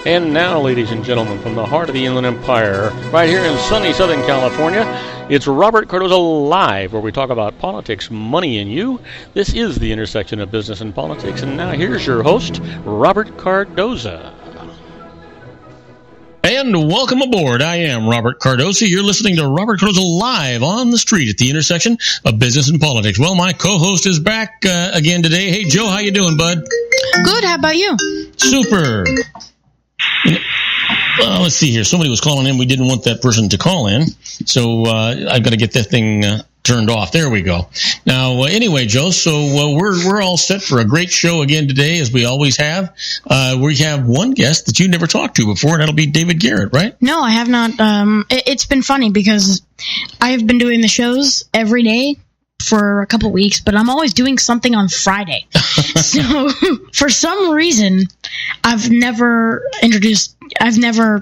And now, ladies and gentlemen, from the heart of the Inland Empire, right here in sunny Southern California, it's Robert Cardoza Live, where we talk about politics, money, and you. This is the intersection of business and politics. And now here's your host, Robert Cardoza. And welcome aboard. I am Robert Cardoza. You're listening to Robert Cardoza Live on the street at the intersection of business and politics. Well, my co-host is back again today. Hey, Joe, how you doing, bud? Good. How about you? Super. Well, let's see here. Somebody was calling in. We didn't want that person to call in, so I've got to get that thing turned off. There we go. Now, anyway, Joe, so we're all set for a great show again today, as we always have. We have one guest that you never talked to before, and that'll be David Garrett, right? No, I have not. It's been funny because I've been doing the shows every day for a couple weeks, but I'm always doing something on Friday. So for some reason, I've never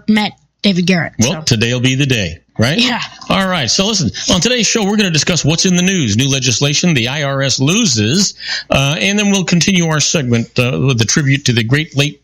met David Garrett. Well, today will be the day, right? Yeah. All right. So listen, on today's show, we're going to discuss what's in the news, new legislation, the IRS loses, and then we'll continue our segment with the tribute to the great late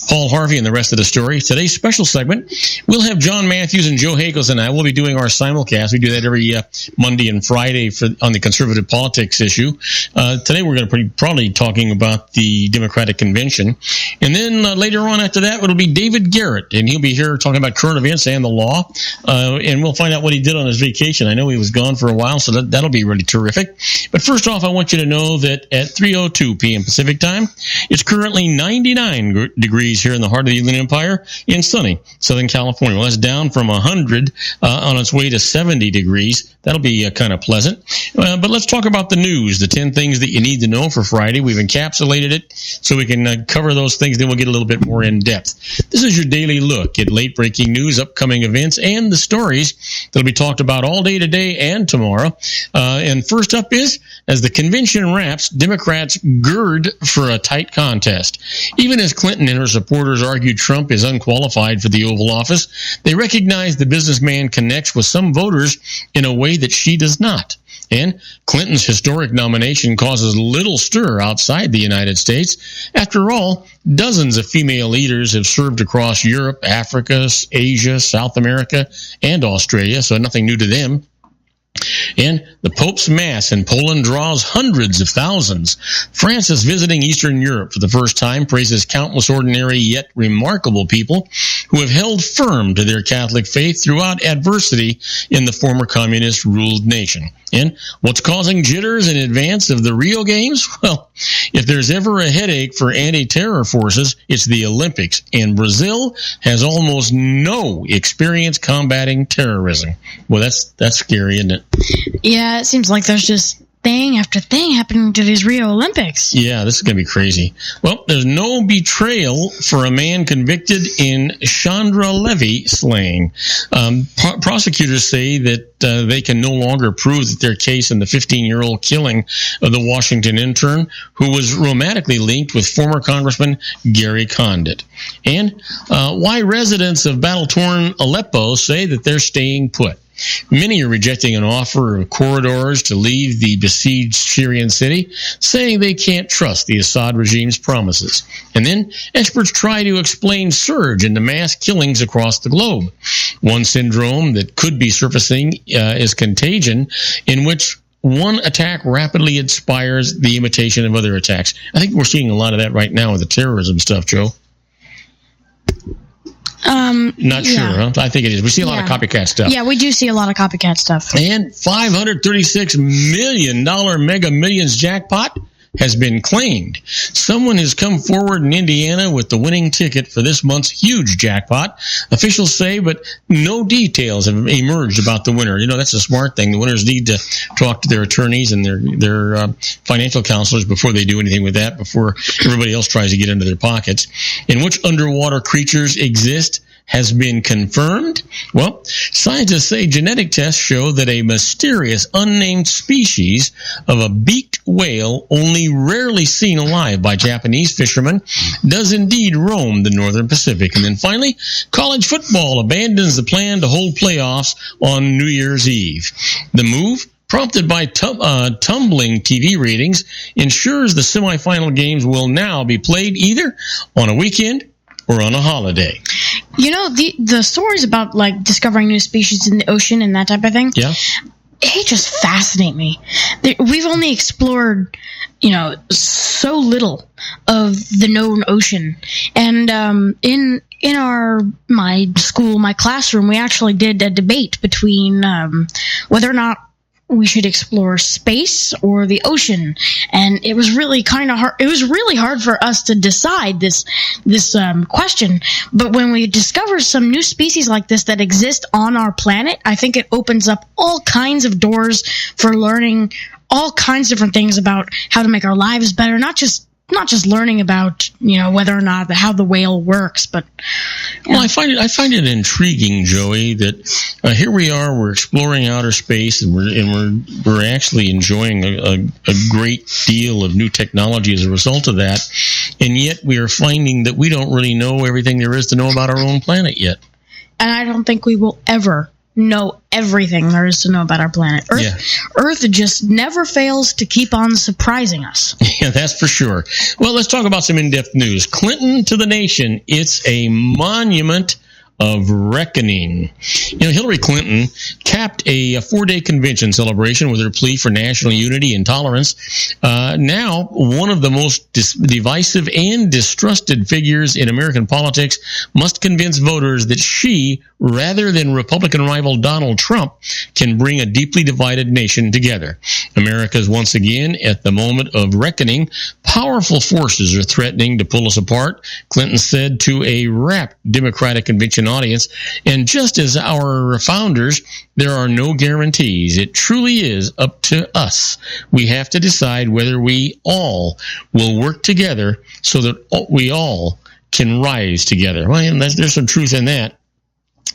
Paul Harvey and the rest of the story. Today's special segment, we'll have John Matthews and Joe Hakels and I will be doing our simulcast. We do that every Monday and Friday on the conservative politics issue. Today we're going to be probably talking about the Democratic Convention. And then later on after that, it'll be David Garrett, and he'll be here talking about current events and the law. And we'll find out what he did on his vacation. I know he was gone for a while, so that'll be really terrific. But first off, I want you to know that at 3:02 p.m. Pacific time, it's currently 99 degrees here in the heart of the Inland Empire in sunny Southern California. Well, that's down from 100 on its way to 70 degrees. That'll be kind of pleasant. But let's talk about the news, the 10 things that you need to know for Friday. We've encapsulated it so we can cover those things, then we'll get a little bit more in depth. This is your daily look at late-breaking news, upcoming events, and the stories that'll be talked about all day today and tomorrow. And first up is, as the convention wraps, Democrats gird for a tight contest. Even as Clinton and her supporters argue Trump is unqualified for the Oval Office, they recognize the businessman connects with some voters in a way that she does not. And Clinton's historic nomination causes little stir outside the United States. After all, dozens of female leaders have served across Europe, Africa, Asia, South America, and Australia, so nothing new to them. And the Pope's Mass in Poland draws hundreds of thousands. Francis, visiting Eastern Europe for the first time, praises countless ordinary yet remarkable people who have held firm to their Catholic faith throughout adversity in the former communist-ruled nation. And what's causing jitters in advance of the Rio Games? Well, if there's ever a headache for anti-terror forces, it's the Olympics. And Brazil has almost no experience combating terrorism. Well, that's scary, isn't it? Yeah, it seems like there's just thing after thing happening to these Rio Olympics. Yeah, this is going to be crazy. Well, there's no betrayal for a man convicted in Chandra Levy slaying. Prosecutors say that they can no longer prove that their case in the 15-year-old killing of the Washington intern who was romantically linked with former Congressman Gary Condit. And why residents of battle-torn Aleppo say that they're staying put. Many are rejecting an offer of corridors to leave the besieged Syrian city, saying they can't trust the Assad regime's promises. And then experts try to explain surge into mass killings across the globe. One syndrome that could be surfacing is contagion, in which one attack rapidly inspires the imitation of other attacks. I think we're seeing a lot of that right now with the terrorism stuff, Joe. Not sure, huh? I think it is. We see a lot of copycat stuff. Yeah, we do see a lot of copycat stuff. And $536 million Mega Millions jackpot has been claimed. Someone has come forward in Indiana with the winning ticket for this month's huge jackpot. Officials say, but no details have emerged about the winner. You know, that's a smart thing. The winners need to talk to their attorneys and their financial counselors before they do anything with that, before everybody else tries to get into their pockets. In which underwater creatures exist has been confirmed. Well, scientists say genetic tests show that a mysterious unnamed species of a beaked whale, only rarely seen alive by Japanese fishermen, does indeed roam the northern Pacific. And then finally, college football abandons the plan to hold playoffs on New Year's Eve. The move, prompted by tumbling TV ratings, ensures the semifinal games will now be played either on a weekend or on a holiday. You know, the stories about, like, discovering new species in the ocean and that type of thing, Yeah. they just fascinate me. We've only explored, so little of the known ocean. And in my classroom, we actually did a debate between whether or not we should explore space or the ocean, and it was really kind of hard. It was really hard for us to decide this question. But when we discover some new species like this that exist on our planet, I think it opens up all kinds of doors for learning all kinds of different things about how to make our lives better. Not just learning about whether or not how the whale works, but well, I find it intriguing, Joey, that here we are, we're exploring outer space, and we're actually enjoying a great deal of new technology as a result of that, and yet we are finding that we don't really know everything there is to know about our own planet yet. And I don't think we will ever know everything there is to know about our planet. Earth just never fails to keep on surprising us. Yeah, that's for sure. Well, let's talk about some in-depth news. Clinton to the nation. It's a monument of reckoning. Hillary Clinton capped a 4-day convention celebration with her plea for national unity and tolerance. Now, one of the most divisive and distrusted figures in American politics must convince voters that she, rather than Republican rival Donald Trump, can bring a deeply divided nation together. America is once again at the moment of reckoning. Powerful forces are threatening to pull us apart, Clinton said to a rapt Democratic convention audience. And just as our founders, there are no guarantees. It truly is up to us. We have to decide whether we all will work together so that we all can rise together. Well, and there's some truth in that.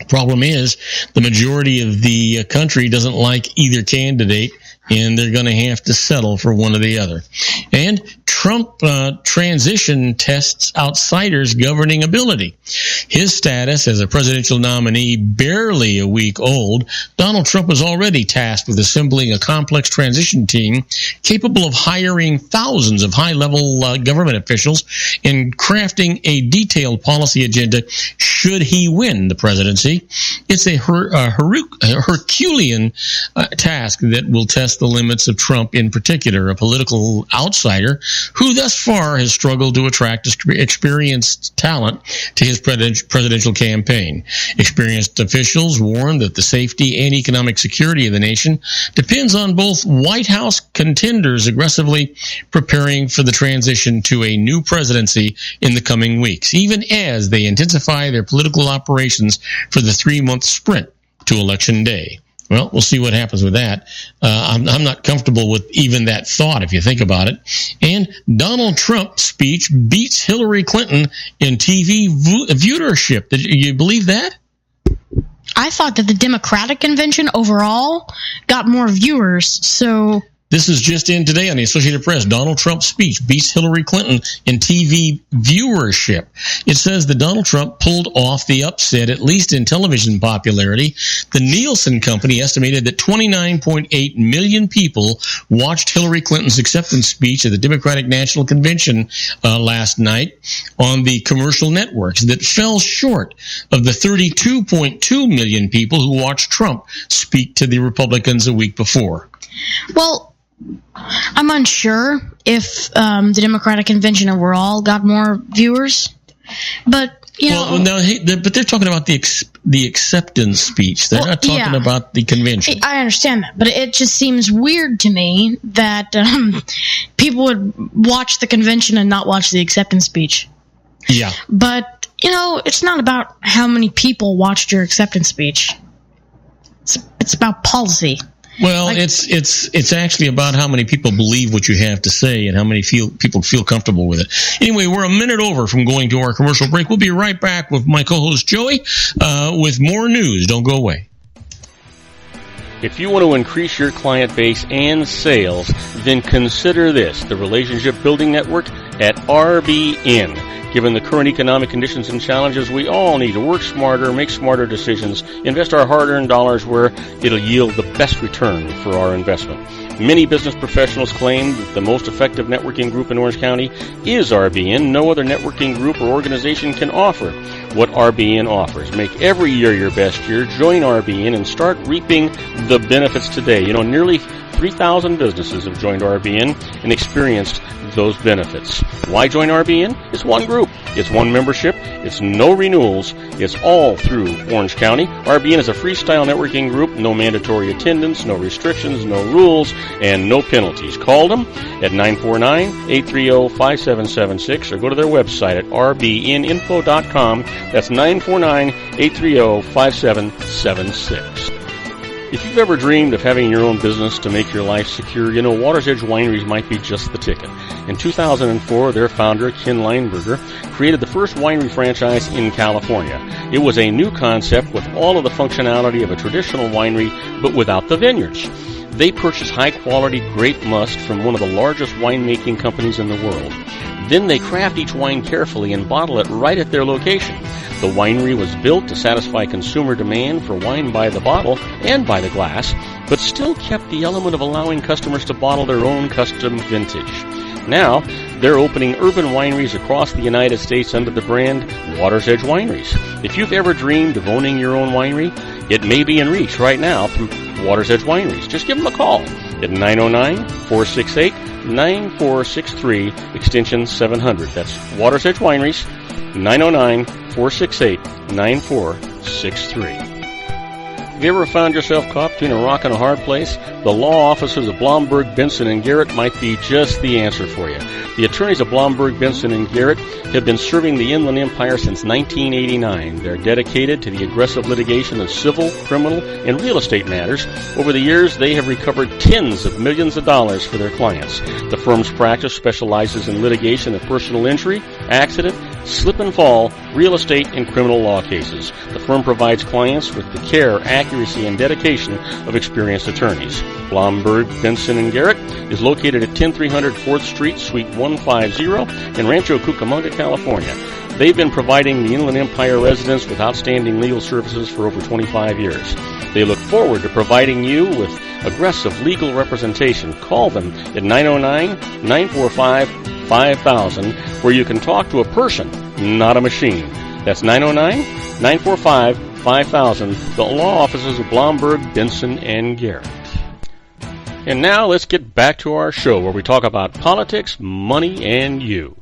Problem is, the majority of the country doesn't like either candidate, and they're going to have to settle for one or the other. And Trump transition tests outsiders' governing ability. His status as a presidential nominee barely a week old, Donald Trump was already tasked with assembling a complex transition team capable of hiring thousands of high-level government officials and crafting a detailed policy agenda should he win the presidency. It's a Herculean task that will test the limits of Trump in particular, a political outsider who thus far has struggled to attract experienced talent to his presidential campaign. Experienced officials warn that the safety and economic security of the nation depends on both White House contenders aggressively preparing for the transition to a new presidency in the coming weeks, even as they intensify their political operations for the 3-month sprint to Election Day. Well, we'll see what happens with that. I'm not comfortable with even that thought, if you think about it. And Donald Trump's speech beats Hillary Clinton in TV viewership. Did you believe that? I thought that the Democratic convention overall got more viewers, so... This is just in today on the Associated Press. Donald Trump's speech beats Hillary Clinton in TV viewership. It says that Donald Trump pulled off the upset, at least in television popularity. The Nielsen company estimated that 29.8 million people watched Hillary Clinton's acceptance speech at the Democratic National Convention last night on the commercial networks. That fell short of the 32.2 million people who watched Trump speak to the Republicans a week before. Well, I'm unsure if the Democratic convention overall got more viewers, but but they're talking about the acceptance speech. They're not talking about the convention. I understand that, but it just seems weird to me that people would watch the convention and not watch the acceptance speech. Yeah, but it's not about how many people watched your acceptance speech. It's about policy. Well, it's actually about how many people believe what you have to say and how many people feel comfortable with it. Anyway, we're a minute over from going to our commercial break. We'll be right back with my co-host Joey with more news. Don't go away. If you want to increase your client base and sales, then consider this: the Relationship Building Network at RBN. Given the current economic conditions and challenges, we all need to work smarter, make smarter decisions, invest our hard-earned dollars where it'll yield the best return for our investment. Many business professionals claim that the most effective networking group in Orange County is RBN. No other networking group or organization can offer what RBN offers. Make every year your best year. Join RBN and start reaping the benefits today. You know, nearly 3,000 businesses have joined RBN and experienced those benefits. Why join RBN? It's one group. It's one membership. It's no renewals. It's all through Orange County. RBN is a freestyle networking group. No mandatory attendance, no restrictions, no rules, and no penalties. Call them at 949-830-5776 or go to their website at rbninfo.com. That's 949-830-5776. If you've ever dreamed of having your own business to make your life secure, you know Water's Edge Wineries might be just the ticket. In 2004, their founder, Ken Lineberger, created the first winery franchise in California. It was a new concept with all of the functionality of a traditional winery, but without the vineyards. They purchase high-quality grape must from one of the largest winemaking companies in the world. Then they craft each wine carefully and bottle it right at their location. The winery was built to satisfy consumer demand for wine by the bottle and by the glass, but still kept the element of allowing customers to bottle their own custom vintage. Now, they're opening urban wineries across the United States under the brand Water's Edge Wineries. If you've ever dreamed of owning your own winery, it may be in reach right now through Water's Edge Wineries. Just give them a call at 909-468-9463, extension 700. That's Water's Edge Wineries, 909-468-9463. Have you ever found yourself caught between a rock and a hard place? The law offices of Blomberg, Benson, and Garrett might be just the answer for you. The attorneys of Blomberg, Benson, and Garrett have been serving the Inland Empire since 1989. They're dedicated to the aggressive litigation of civil, criminal, and real estate matters. Over the years, they have recovered tens of millions of dollars for their clients. The firm's practice specializes in litigation of personal injury, accident, slip and fall, real estate, and criminal law cases. The firm provides clients with the care, accuracy, and dedication of experienced attorneys. Blomberg, Benson, and Garrett is located at 10300 4th Street, Suite 150 in Rancho Cucamonga, California. They've been providing the Inland Empire residents with outstanding legal services for over 25 years. They look forward to providing you with aggressive legal representation. Call them at 909-945-5000, where you can talk to a person, not a machine. That's 909-945-5000, the law offices of Blomberg, Benson, and Garrett. And now let's get back to our show where we talk about politics, money, and you.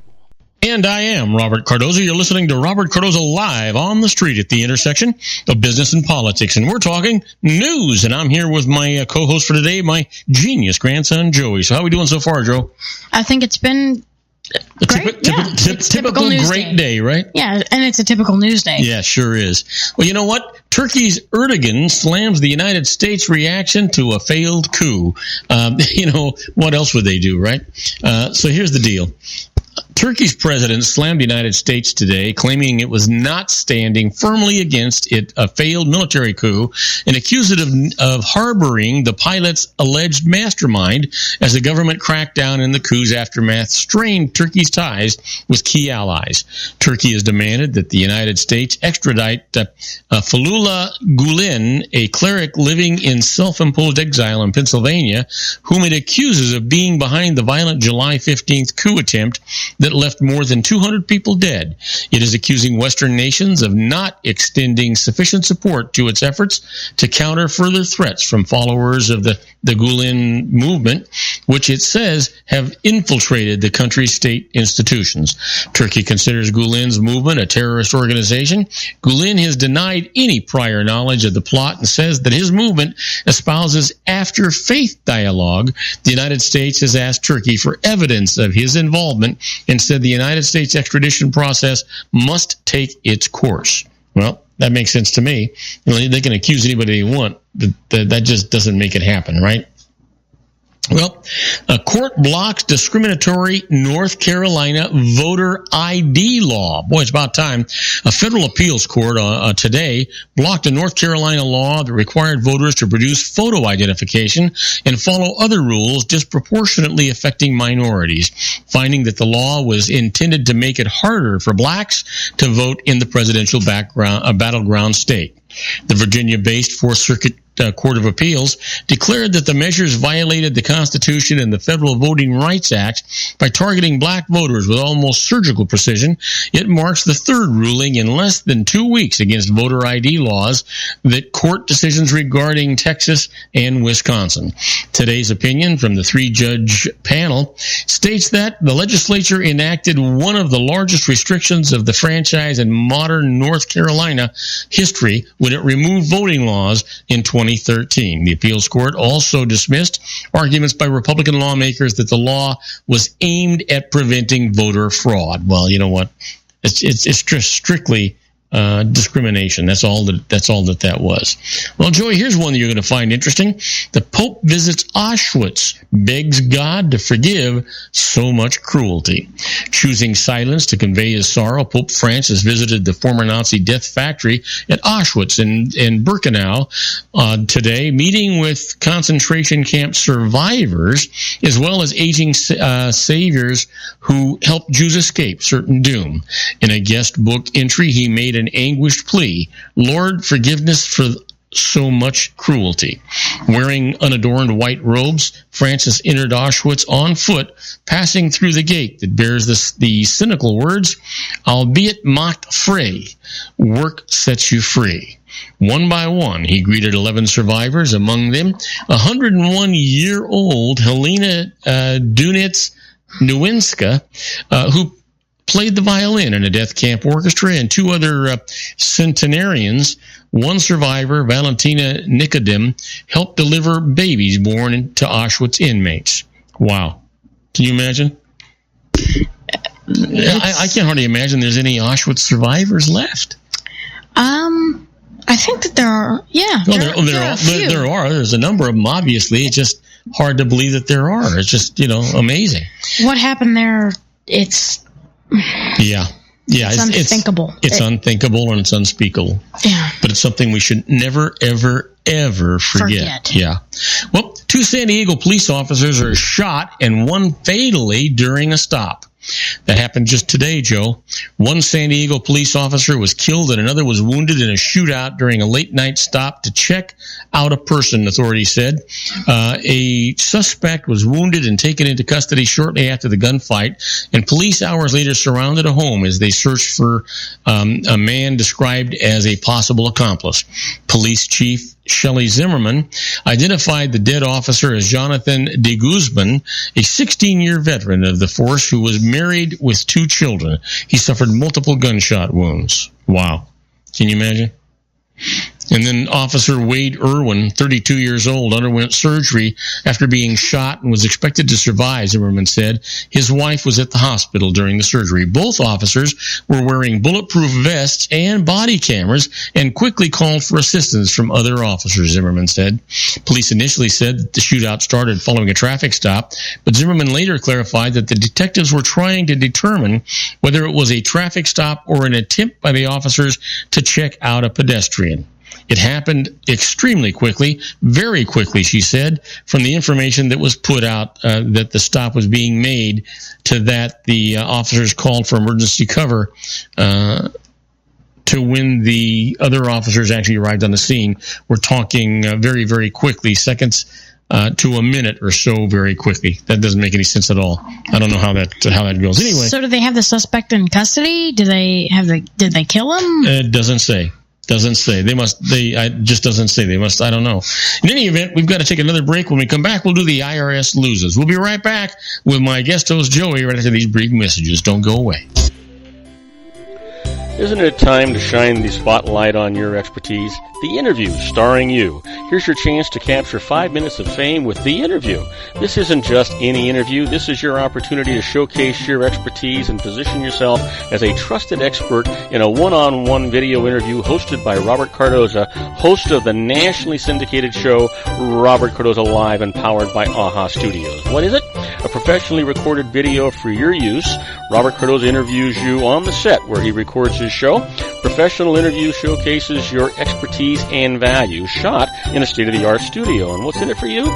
And I am Robert Cardoza. You're listening to Robert Cardoza Live on the street at the intersection of business and politics. And we're talking news. And I'm here with my co-host for today, my genius grandson, Joey. So how are we doing so far, Joe? I think it's been great. Typical great day, right? Yeah, and it's a typical news day. Yeah, sure is. Well, you know what? Turkey's Erdogan slams the United States reaction to a failed coup. What else would they do, right? So here's the deal. Turkey's president slammed the United States today, claiming it was not standing firmly against a failed military coup and accused it of harboring the pilot's alleged mastermind as the government cracked down in the coup's aftermath, strained Turkey's ties with key allies. Turkey has demanded that the United States extradite Fethullah Gulen, a cleric living in self-imposed exile in Pennsylvania, whom it accuses of being behind the violent July 15th coup attempt that left more than 200 people dead. It is accusing Western nations of not extending sufficient support to its efforts to counter further threats from followers of the Gulen movement, which it says have infiltrated the country's state institutions. Turkey considers Gulen's movement a terrorist organization. Gulen has denied any prior knowledge of the plot and says that his movement espouses after-faith dialogue. The United States has asked Turkey for evidence of his involvement and said the United States extradition process must take its course. Well, that makes sense to me. They can accuse anybody they want, but that just doesn't make it happen, right? Well, a court blocks discriminatory North Carolina voter ID law. Boy, it's about time. A federal appeals court today blocked a North Carolina law that required voters to produce photo identification and follow other rules disproportionately affecting minorities, finding that the law was intended to make it harder for blacks to vote in the presidential battleground state. The Virginia-based Fourth Circuit Court of Appeals declared that the measures violated the Constitution and the Federal Voting Rights Act by targeting black voters with almost surgical precision. It marks the third ruling in less than 2 weeks against voter ID laws that court decisions regarding Texas and Wisconsin. Today's opinion from the 3-judge panel states that the legislature enacted one of the largest restrictions of the franchise in modern North Carolina history when it removed voting laws in 2013. The appeals court also dismissed arguments by Republican lawmakers that the law was aimed at preventing voter fraud. Well, you know what? It's just strictly discrimination. That's all that was. Well, Joey, here's one that you're going to find interesting. The Pope visits Auschwitz, begs God to forgive so much cruelty. Choosing silence to convey his sorrow, Pope Francis visited the former Nazi death factory at Auschwitz in Birkenau today, meeting with concentration camp survivors as well as aging saviors who helped Jews escape certain doom. In a guest book entry, he made an anguished plea, Lord, forgiveness for so much cruelty. Wearing unadorned white robes, Francis entered Auschwitz on foot, passing through the gate that bears the cynical words, albeit macht frei, work sets you free. One by one, he greeted 11 survivors, among them 101-year-old Helena Dunitz-Nowinska, who played the violin in a death camp orchestra, and 2 other centenarians. One survivor, Valentina Nicodem, helped deliver babies born to Auschwitz inmates. Wow. Can you imagine? I can't hardly imagine there's any Auschwitz survivors left. I think that there are. Yeah. Well, there are. There's a number of them, obviously. It's just hard to believe that there are. It's just, amazing. What happened there, it's unthinkable. It's unthinkable and it's unspeakable. Yeah. But it's something we should never, ever, ever forget. Yeah. Well, 2 San Diego police officers are shot and one fatally during a stop. That happened just today, Joe. One San Diego police officer was killed and another was wounded in a shootout during a late-night stop to check out a person, authorities said. A suspect was wounded and taken into custody shortly after the gunfight, and police hours later surrounded a home as they searched for a man described as a possible accomplice. Police Chief Shelley Zimmerman identified the dead officer as Jonathan de Guzman, a 16-year veteran of the force who was married with 2 children. He suffered multiple gunshot wounds. Wow. Can you imagine? And then Officer Wade Irwin, 32 years old, underwent surgery after being shot and was expected to survive, Zimmerman said. His wife was at the hospital during the surgery. Both officers were wearing bulletproof vests and body cameras and quickly called for assistance from other officers, Zimmerman said. Police initially said that the shootout started following a traffic stop, but Zimmerman later clarified that the detectives were trying to determine whether it was a traffic stop or an attempt by the officers to check out a pedestrian. It happened extremely quickly, very quickly, she said, from the information that was put out that the stop was being made to that the officers called for emergency cover to when the other officers actually arrived on the scene. We're talking very, very quickly, seconds to a minute or so, very quickly. That doesn't make any sense at all. I don't know how that goes. Anyway, so do they have the suspect in custody? Did they kill him? It doesn't say. Doesn't say. It just doesn't say. They must. I don't know. In any event, we've got to take another break. When we come back, we'll do the IRS loses. We'll be right back with my guest host, Joey, right after these brief messages. Don't go away. Isn't it time to shine the spotlight on your expertise? The Interview, starring you. Here's your chance to capture 5 minutes of fame with The Interview. This isn't just any interview. This is your opportunity to showcase your expertise and position yourself as a trusted expert in a one-on-one video interview hosted by Robert Cardoza, host of the nationally syndicated show Robert Cardoza Live and powered by AHA Studios. What is it? A professionally recorded video for your use. Robert Cardoza interviews you on the set where he records his show. Professional interview showcases your expertise and value, shot in a state-of-the-art studio. And what's in it for you?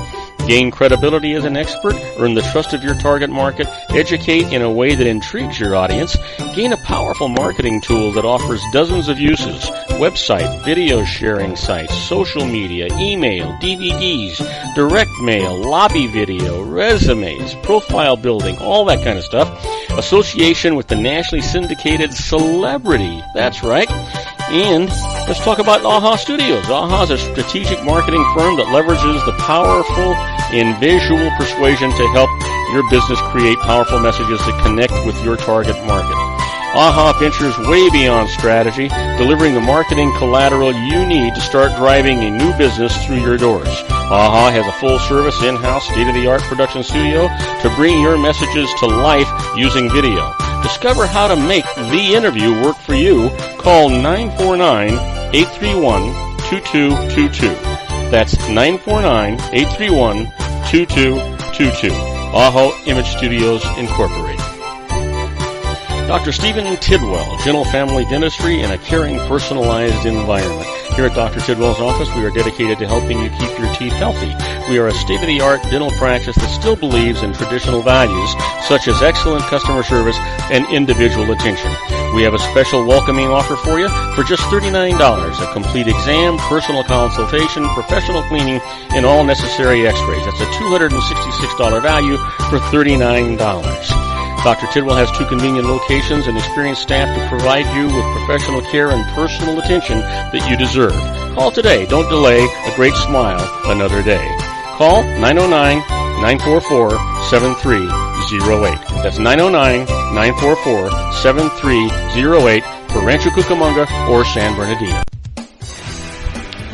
Gain credibility as an expert, earn the trust of your target market, educate in a way that intrigues your audience, gain a powerful marketing tool that offers dozens of uses, website, video sharing sites, social media, email, DVDs, direct mail, lobby video, resumes, profile building, all that kind of stuff. Association with the nationally syndicated celebrity. That's right. And let's talk about AHA Studios. AHA is a strategic marketing firm that leverages the powerful and visual persuasion to help your business create powerful messages that connect with your target market. AHA ventures way beyond strategy, delivering the marketing collateral you need to start driving a new business through your doors. AHA has a full-service, in-house, state-of-the-art production studio to bring your messages to life using video. Discover how to make The Interview work for you. Call 949-831-2222. That's 949-831-2222. AHA Image Studios, Incorporated. Dr. Stephen Tidwell, Gentle Family Dentistry in a caring, personalized environment. Here at Dr. Tidwell's office, we are dedicated to helping you keep your teeth healthy. We are a state-of-the-art dental practice that still believes in traditional values, such as excellent customer service and individual attention. We have a special welcoming offer for you for just $39, a complete exam, personal consultation, professional cleaning, and all necessary x-rays. That's a $266 value for $39. Dr. Tidwell has 2 convenient locations and experienced staff to provide you with professional care and personal attention that you deserve. Call today. Don't delay. A great smile another day. Call 909-944-7308. That's 909-944-7308 for Rancho Cucamonga or San Bernardino.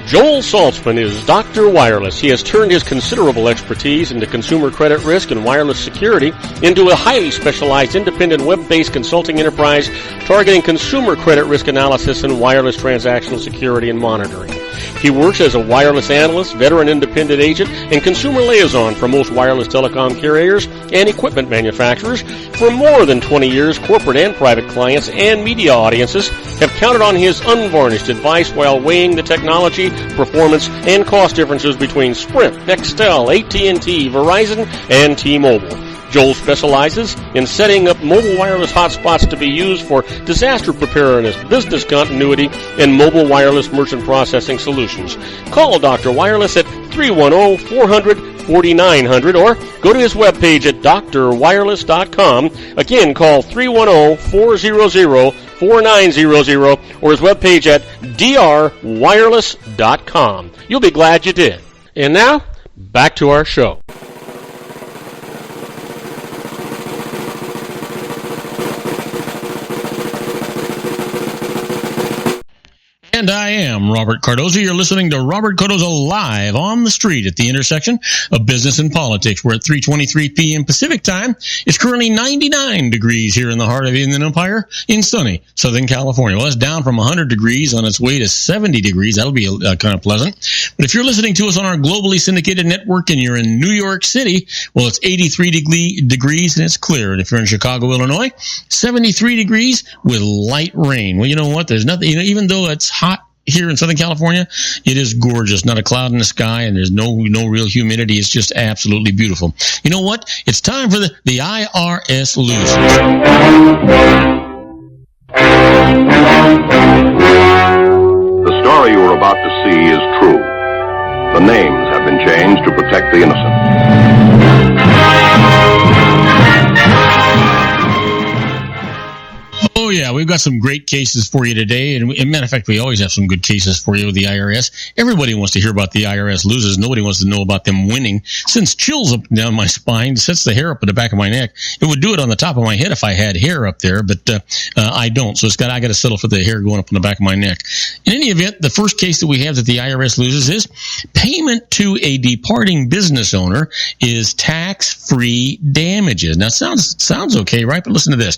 Joel Saltzman is Dr. Wireless. He has turned his considerable expertise into consumer credit risk and wireless security into a highly specialized independent web-based consulting enterprise targeting consumer credit risk analysis and wireless transactional security and monitoring. He works as a wireless analyst, veteran independent agent, and consumer liaison for most wireless telecom carriers and equipment manufacturers. For more than 20 years, corporate and private clients and media audiences have counted on his unvarnished advice while weighing the technology, performance, and cost differences between Sprint, Nextel, AT&T, Verizon, and T-Mobile. Joel specializes in setting up mobile wireless hotspots to be used for disaster preparedness, business continuity, and mobile wireless merchant processing solutions. Call Dr. Wireless at 310-400-4900 or go to his webpage at drwireless.com. Again, call 310-400-4900 or his webpage at drwireless.com. You'll be glad you did. And now, back to our show. And I am Robert Cardoza. You're listening to Robert Cardoza Live on the street at the intersection of business and politics. We're at 3:23 p.m. Pacific time. It's currently 99 degrees here in the heart of the Inland Empire in sunny Southern California. Well, it's down from 100 degrees on its way to 70 degrees. That'll be kind of pleasant. But if you're listening to us on our globally syndicated network and you're in New York City, well, it's 83 degrees and it's clear. And if you're in Chicago, Illinois, 73 degrees with light rain. Well, you know what? There's nothing, even though it's hot here in Southern California, it is gorgeous. Not a cloud in the sky, and there's no real humidity. It's just absolutely beautiful. You know what? It's time for the IRS losers. The story you are about to see is true. The names have been changed to protect the innocent. Oh, Oh, yeah, we've got some great cases for you today. And as a matter of fact, we always have some good cases for you with the IRS. Everybody wants to hear about the IRS losers. Nobody wants to know about them winning. Sends chills up and down my spine, sets the hair up at the back of my neck. It would do it on the top of my head if I had hair up there, but I don't. So I got to settle for the hair going up on the back of my neck. In any event, the first case that we have that the IRS loses is payment to a departing business owner is tax-free damages. Now, sounds okay, right? But listen to this.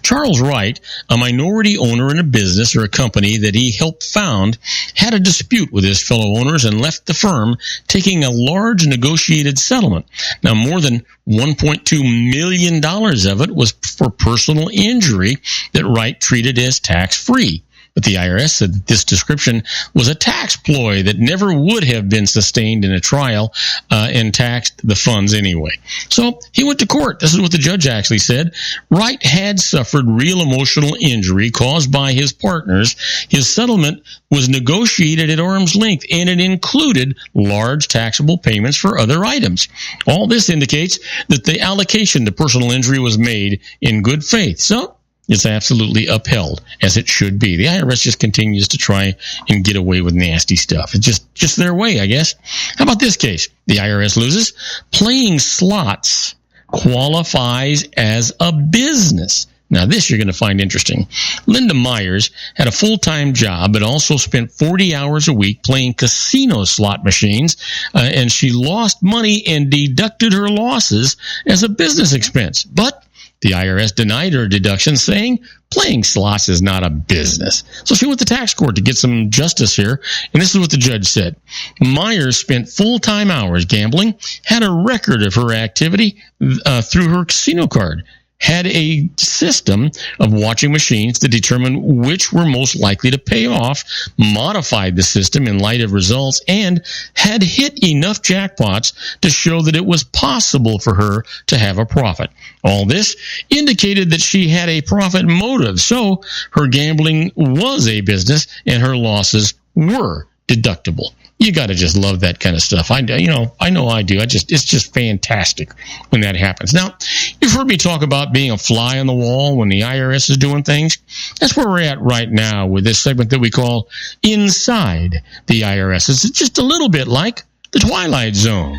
Charles Wright, a minority owner in a business or a company that he helped found, had a dispute with his fellow owners and left the firm, taking a large negotiated settlement. Now, more than $1.2 million of it was for personal injury that Wright treated as tax-free. But the IRS said that this description was a tax ploy that never would have been sustained in a trial and taxed the funds anyway. So he went to court. This is what the judge actually said. Wright had suffered real emotional injury caused by his partners. His settlement was negotiated at arm's length, and it included large taxable payments for other items. All this indicates that the allocation to personal injury was made in good faith. So it's absolutely upheld, as it should be. The IRS just continues to try and get away with nasty stuff. It's just their way, I guess. How about this case? The IRS loses. Playing slots qualifies as a business. Now, this you're going to find interesting. Linda Myers had a full-time job, but also spent 40 hours a week playing casino slot machines, and she lost money and deducted her losses as a business expense. But the IRS denied her deduction, saying playing slots is not a business. So she went to tax court to get some justice here, and this is what the judge said. Myers spent full-time hours gambling, had a record of her activity through her casino card, had a system of watching machines to determine which were most likely to pay off, modified the system in light of results, and had hit enough jackpots to show that it was possible for her to have a profit. All this indicated that she had a profit motive, so her gambling was a business and her losses were deductible. You got to just love that kind of stuff. I know I do. It's just fantastic when that happens. Now, you've heard me talk about being a fly on the wall when the IRS is doing things. That's where we're at right now with this segment that we call Inside the IRS. It's just a little bit like the Twilight Zone.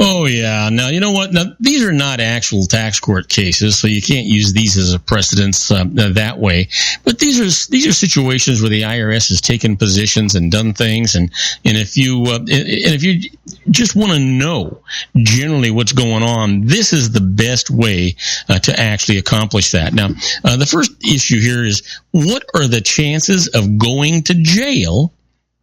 Oh, yeah. Now, you know what? Now, these are not actual tax court cases, so you can't use these as a precedence that way. But these are situations where the IRS has taken positions and done things, and if you just want to know generally what's going on, this is the best way to actually accomplish that. Now, the first issue here is, what are the chances of going to jail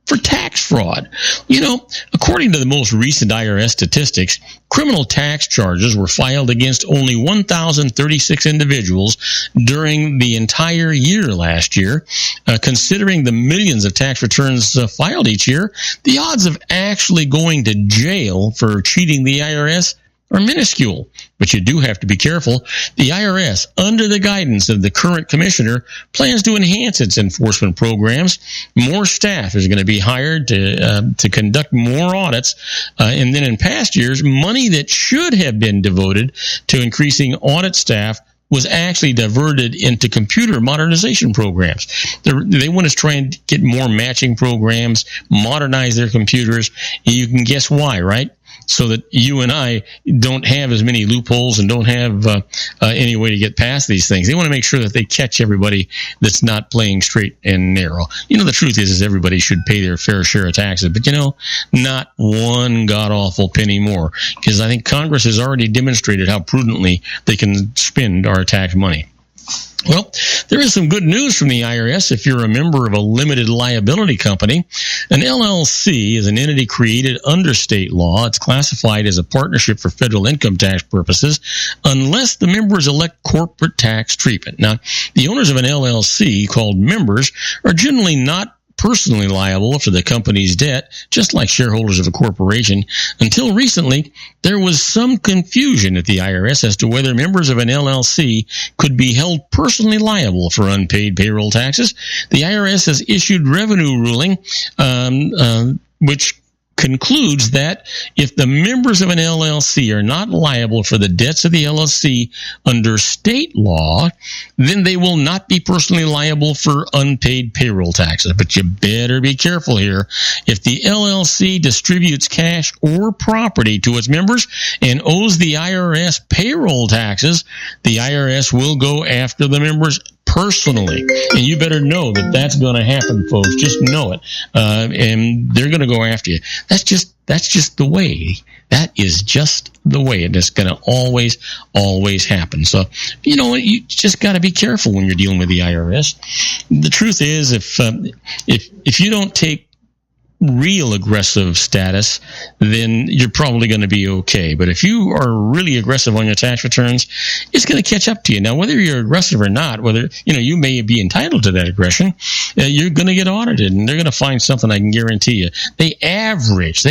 for tax fraud? You know, according to the most recent IRS statistics, criminal tax charges were filed against only 1,036 individuals during the entire year last year. Considering the millions of tax returns filed each year, the odds of actually going to jail for cheating the IRS are minuscule. But you do have to be careful. The IRS, under the guidance of the current commissioner, plans to enhance its enforcement programs. More staff is going to be hired to conduct more audits. And then in past years, money that should have been devoted to increasing audit staff was actually diverted into computer modernization programs. They want to try and get more matching programs, modernize their computers. You can guess why, right? So that you and I don't have as many loopholes and don't have any way to get past these things. They want to make sure that they catch everybody that's not playing straight and narrow. You know, the truth is everybody should pay their fair share of taxes, but, you know, not one god-awful penny more, because I think Congress has already demonstrated how prudently they can spend our tax money. Well, there is some good news from the IRS if you're a member of a limited liability company. An LLC is an entity created under state law. It's classified as a partnership for federal income tax purposes unless the members elect corporate tax treatment. Now, the owners of an LLC called members are generally not personally liable for the company's debt, just like shareholders of a corporation. Until recently, there was some confusion at the IRS as to whether members of an LLC could be held personally liable for unpaid payroll taxes. The IRS has issued revenue ruling, which concludes that if the members of an LLC are not liable for the debts of the LLC under state law, then they will not be personally liable for unpaid payroll taxes. But you better be careful here. If the LLC distributes cash or property to its members and owes the IRS payroll taxes, the IRS will go after the members personally, and you better know that that's going to happen, folks. Just know it, and they're going to go after you. That's just the way. That is just the way, and it's going to always happen. So, you just got to be careful when you're dealing with the IRS. The truth is, if you don't take real aggressive status, then you're probably going to be okay. But if you are really aggressive on your tax returns, it's going to catch up to you. Now, whether you're aggressive or not, whether you may be entitled to that aggression, you're going to get audited, and they're going to find something, I can guarantee you. They average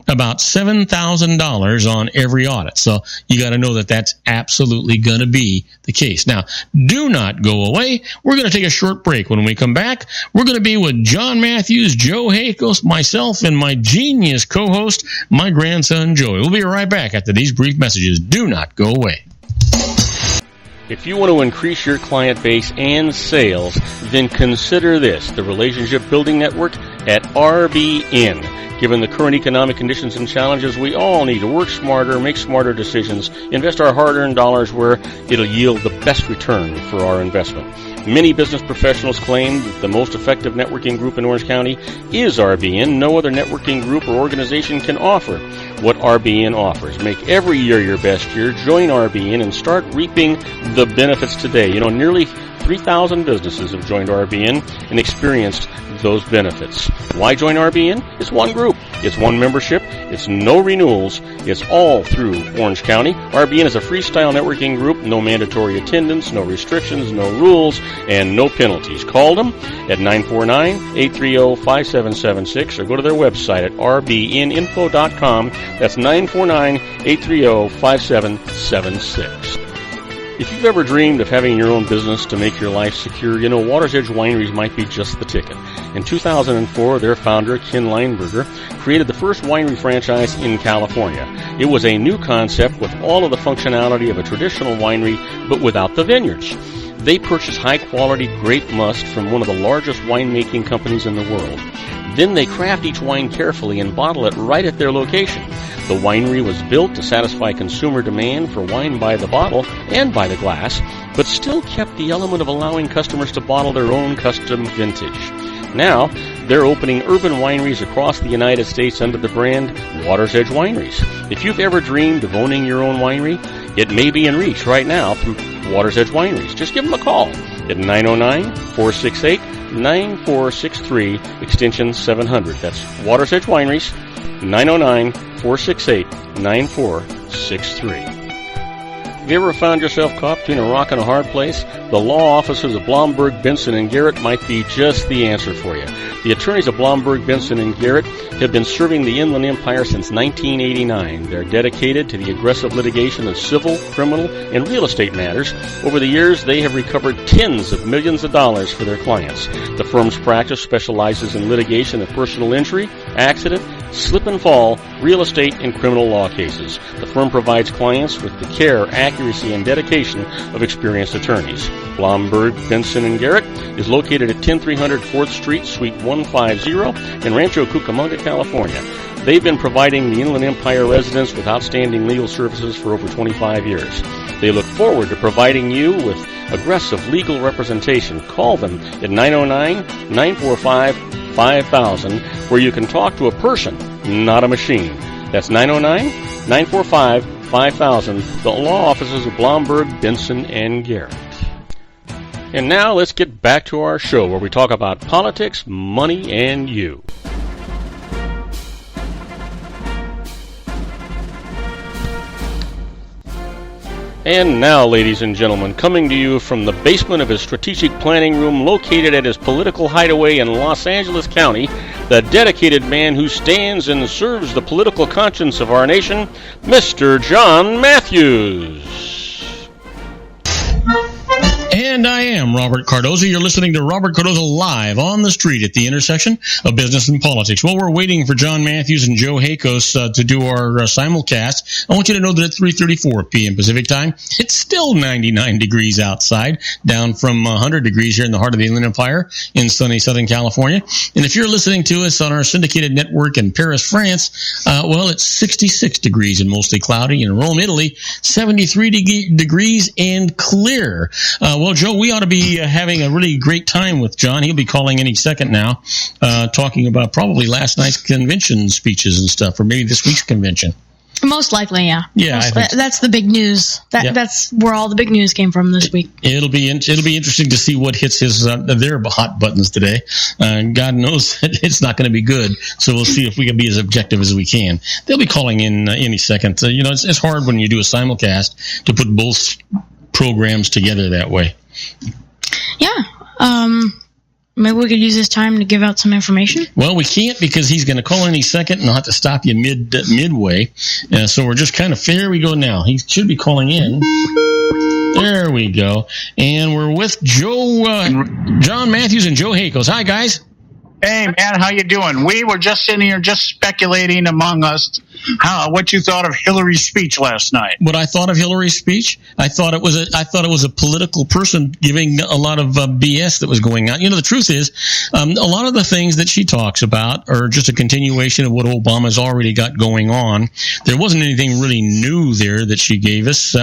about $7,000 on every audit. So you got to know that that's absolutely going to be the case. Now, do not go away. We're going to take a short break. When we come back, we're going to be with John Matthews, Joe Hakos, myself, and my genius co-host, my grandson, Joey. We'll be right back after these brief messages. Do not go away. If you want to increase your client base and sales, then consider this, the Relationship Building Network at RBN. Given the current economic conditions and challenges, we all need to work smarter, make smarter decisions, invest our hard-earned dollars where it'll yield the best return for our investment. Many business professionals claim that the most effective networking group in Orange County is RBN. No other networking group or organization can offer what RBN offers. Make every year your best year. Join RBN and start reaping the benefits today. Nearly 3,000 businesses have joined RBN and experienced those benefits. Why join RBN? It's one group. It's one membership. It's no renewals. It's all through Orange County. RBN is a freestyle networking group. No mandatory attendance, no restrictions, no rules, and no penalties. Call them at 949-830-5776 or go to their website at rbninfo.com. That's 949-830-5776. If you've ever dreamed of having your own business to make your life secure, Water's Edge Wineries might be just the ticket. In 2004, their founder, Ken Lineberger, created the first winery franchise in California. It was a new concept with all of the functionality of a traditional winery, but without the vineyards. They purchased high-quality grape must from one of the largest winemaking companies in the world. Then they craft each wine carefully and bottle it right at their location. The winery was built to satisfy consumer demand for wine by the bottle and by the glass, but still kept the element of allowing customers to bottle their own custom vintage. Now, they're opening urban wineries across the United States under the brand Water's Edge Wineries. If you've ever dreamed of owning your own winery, it may be in reach right now through Water's Edge Wineries. Just give them a call at 909-468-9463, extension 700. That's Water's Edge Wineries, 909-468-9463. Have you ever found yourself caught between a rock and a hard place? The law offices of Blomberg, Benson, and Garrett might be just the answer for you. The attorneys of Blomberg, Benson, and Garrett have been serving the Inland Empire since 1989. They're dedicated to the aggressive litigation of civil, criminal, and real estate matters. Over the years, they have recovered tens of millions of dollars for their clients. The firm's practice specializes in litigation of personal injury, accident, slip and fall, real estate, and criminal law cases. The firm provides clients with the care, accuracy, and dedication of experienced attorneys. Blomberg, Benson, and Garrett is located at 10300 4th Street, Suite 150 in Rancho Cucamonga, California. They've been providing the Inland Empire residents with outstanding legal services for over 25 years. They look forward to providing you with aggressive legal representation. Call them at 909-945-5000, where you can talk to a person, not a machine. That's 909-945-5000, the law offices of Blomberg, Benson, and Garrett. And now let's get back to our show where we talk about politics, money, and you. And now, ladies and gentlemen, coming to you from the basement of his strategic planning room located at his political hideaway in Los Angeles County, the dedicated man who stands and serves the political conscience of our nation, Mr. John Matthews. And I am Robert Cardoza. You're listening to Robert Cardoza Live on the street at the intersection of business and politics. Well, we're waiting for John Matthews and Joe Hakos to do our simulcast. I want you to know that at 3:34 p.m. Pacific time, it's still 99 degrees outside, down from 100 degrees here in the heart of the Inland Empire in sunny Southern California. And if you're listening to us on our syndicated network in Paris, France, well, it's 66 degrees and mostly cloudy. In Rome, Italy, 73 degrees and clear. Well, Joe, we ought to be having a really great time with John. He'll be calling any second now, talking about probably last night's convention speeches and stuff, or maybe this week's convention. Most likely, yeah. Yeah, that's the big news. That's where all the big news came from this week. It'll be interesting to see what hits their hot buttons today. God knows it's not going to be good. So we'll see if we can be as objective as we can. They'll be calling in any second. It's hard when you do a simulcast to put both programs together that way. Yeah. Maybe we could use this time to give out some information. Well, we can't because he's going to call any second, and I'll have to stop you midway. So we're just kind of, there we go now. He should be calling in. There we go. And we're with John Matthews and Joe Hakos. Hi, guys. Hey, man, how you doing? We were just sitting here just speculating among us what you thought of Hillary's speech last night. What I thought of Hillary's speech? I thought it was a political person giving a lot of BS that was going on. The truth is, a lot of the things that she talks about are just a continuation of what Obama's already got going on. There wasn't anything really new there that she gave us.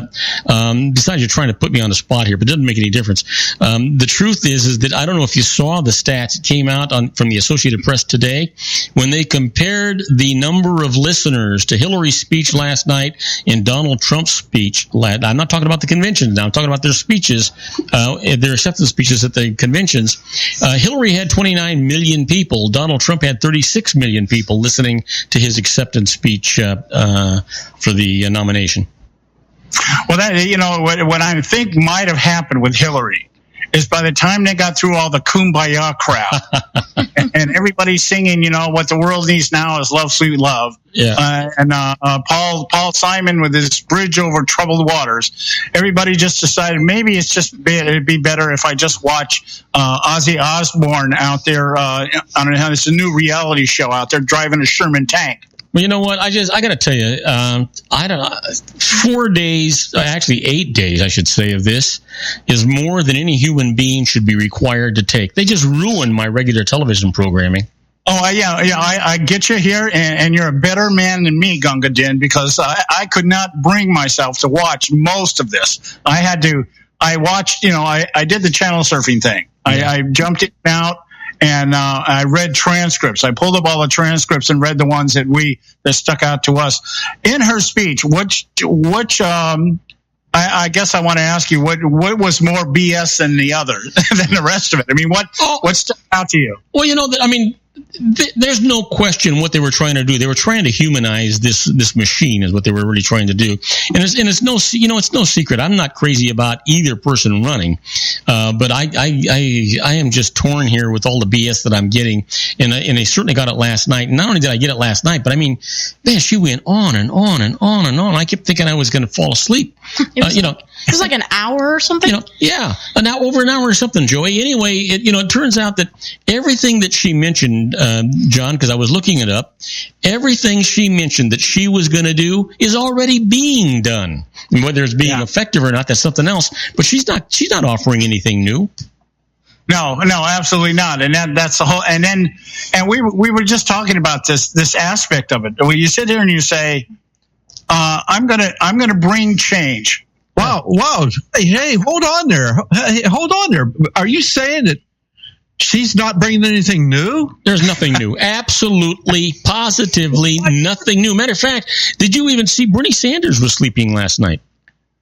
Besides, you're trying to put me on the spot here, but it doesn't make any difference. The truth is that I don't know if you saw the stats that came out from the Associated Press today when they compared the number of listeners to Hillary's speech last night and Donald Trump's speech. I'm not talking about the conventions now. I'm talking about their speeches, their acceptance speeches at the conventions. Hillary had 29 million people. Donald Trump had 36 million people listening to his acceptance speech for the nomination. Well, what I think might have happened with Hillary is by the time they got through all the kumbaya crap and everybody singing, what the world needs now is love, sweet love. Yeah. And Paul Simon with his bridge over troubled waters, everybody just decided maybe it'd be better if I just watch Ozzy Osbourne out there on this new reality show out there driving a Sherman tank. Well, you know what? I got to tell you, I don't know, 4 days, actually 8 days, I should say, of this is more than any human being should be required to take. They just ruined my regular television programming. Oh, yeah, I get you here, and you're a better man than me, Gunga Din, because I could not bring myself to watch most of this. I watched, I did the channel surfing thing. Yeah. I jumped in and out. And I read transcripts. I pulled up all the transcripts and read the ones that stuck out to us. In her speech, I guess I want to ask you what was more BS than the rest of it? I mean, what stuck out to you? Well, there's no question what they were trying to do. They were trying to humanize this machine, is what they were really trying to do. And it's no secret. I'm not crazy about either person running, but I am just torn here with all the BS that I'm getting. And I certainly got it last night. And not only did I get it last night, but I mean, man, she went on and on and on and on. I kept thinking I was going to fall asleep. It was like an hour or something. Over an hour or something, Joey. Anyway, it turns out that everything that she mentioned, John, because I was looking it up, everything she mentioned that she was going to do is already being done. And whether it's being effective or not, that's something else. But she's not offering anything new. No, absolutely not. And that's the whole. And we were just talking about this aspect of it. When you sit here and you say, I'm gonna bring change. Wow. Hey, hold on there. Are you saying that she's not bringing anything new? There's nothing new. Absolutely, positively nothing new. Matter of fact, did you even see Bernie Sanders was sleeping last night?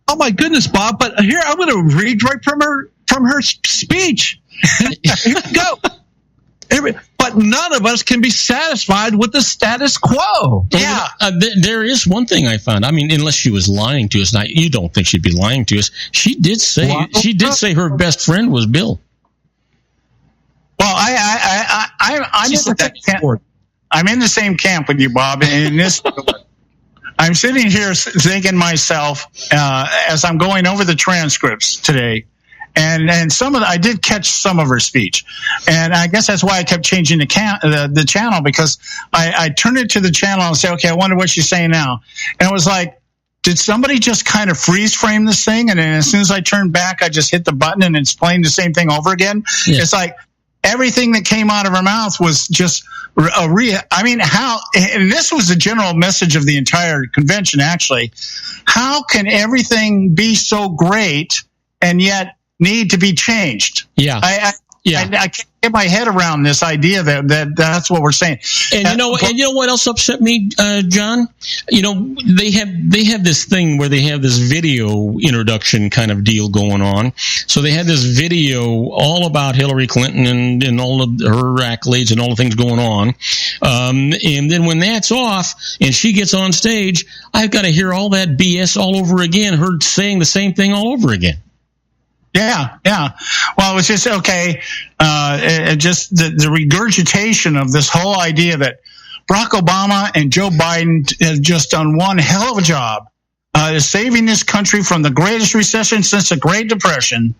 Oh my goodness, Bob! But here I'm going to read right from her speech. Here we go. but none of us can be satisfied with the status quo. Yeah. There is one thing I found. I mean, unless she was lying to us. Now, you don't think she'd be lying to us. She did say her best friend was Bill. Well, I'm in the same camp with you, Bob. In this, I'm sitting here thinking myself as I'm going over the transcripts today, and I did catch some of her speech, and I guess that's why I kept changing the channel, because I turned it to the channel and say, okay, I wonder what she's saying now, and it was like, did somebody just kind of freeze frame this thing, and then as soon as I turned back, I just hit the button and it's playing the same thing over again? Yeah. It's like everything that came out of her mouth was just and this was the general message of the entire convention, actually. How can everything be so great and yet need to be changed? Yeah. I can't get my head around this idea that's what we're saying. And you know what else upset me, John? You know, they have this thing where they have this video introduction kind of deal going on. So they had this video all about Hillary Clinton and all of her accolades and all the things going on. And then when that's off and she gets on stage, I've got to hear all that BS all over again, her saying the same thing all over again. Yeah. Well, it was just okay. Just the regurgitation of this whole idea that Barack Obama and Joe Biden have just done one hell of a job saving this country from the greatest recession since the Great Depression,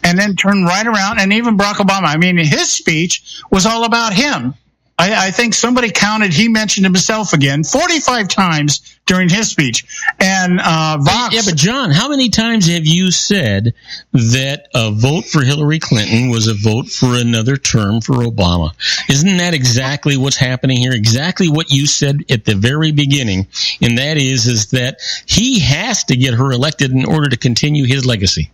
and then turn right around. And even Barack Obama, I mean, his speech was all about him. I think somebody counted, he mentioned himself again 45 times during his speech. And Vox. Yeah, but John, how many times have you said that a vote for Hillary Clinton was a vote for another term for Obama? Isn't that exactly what's happening here? Exactly what you said at the very beginning. And that is that he has to get her elected in order to continue his legacy.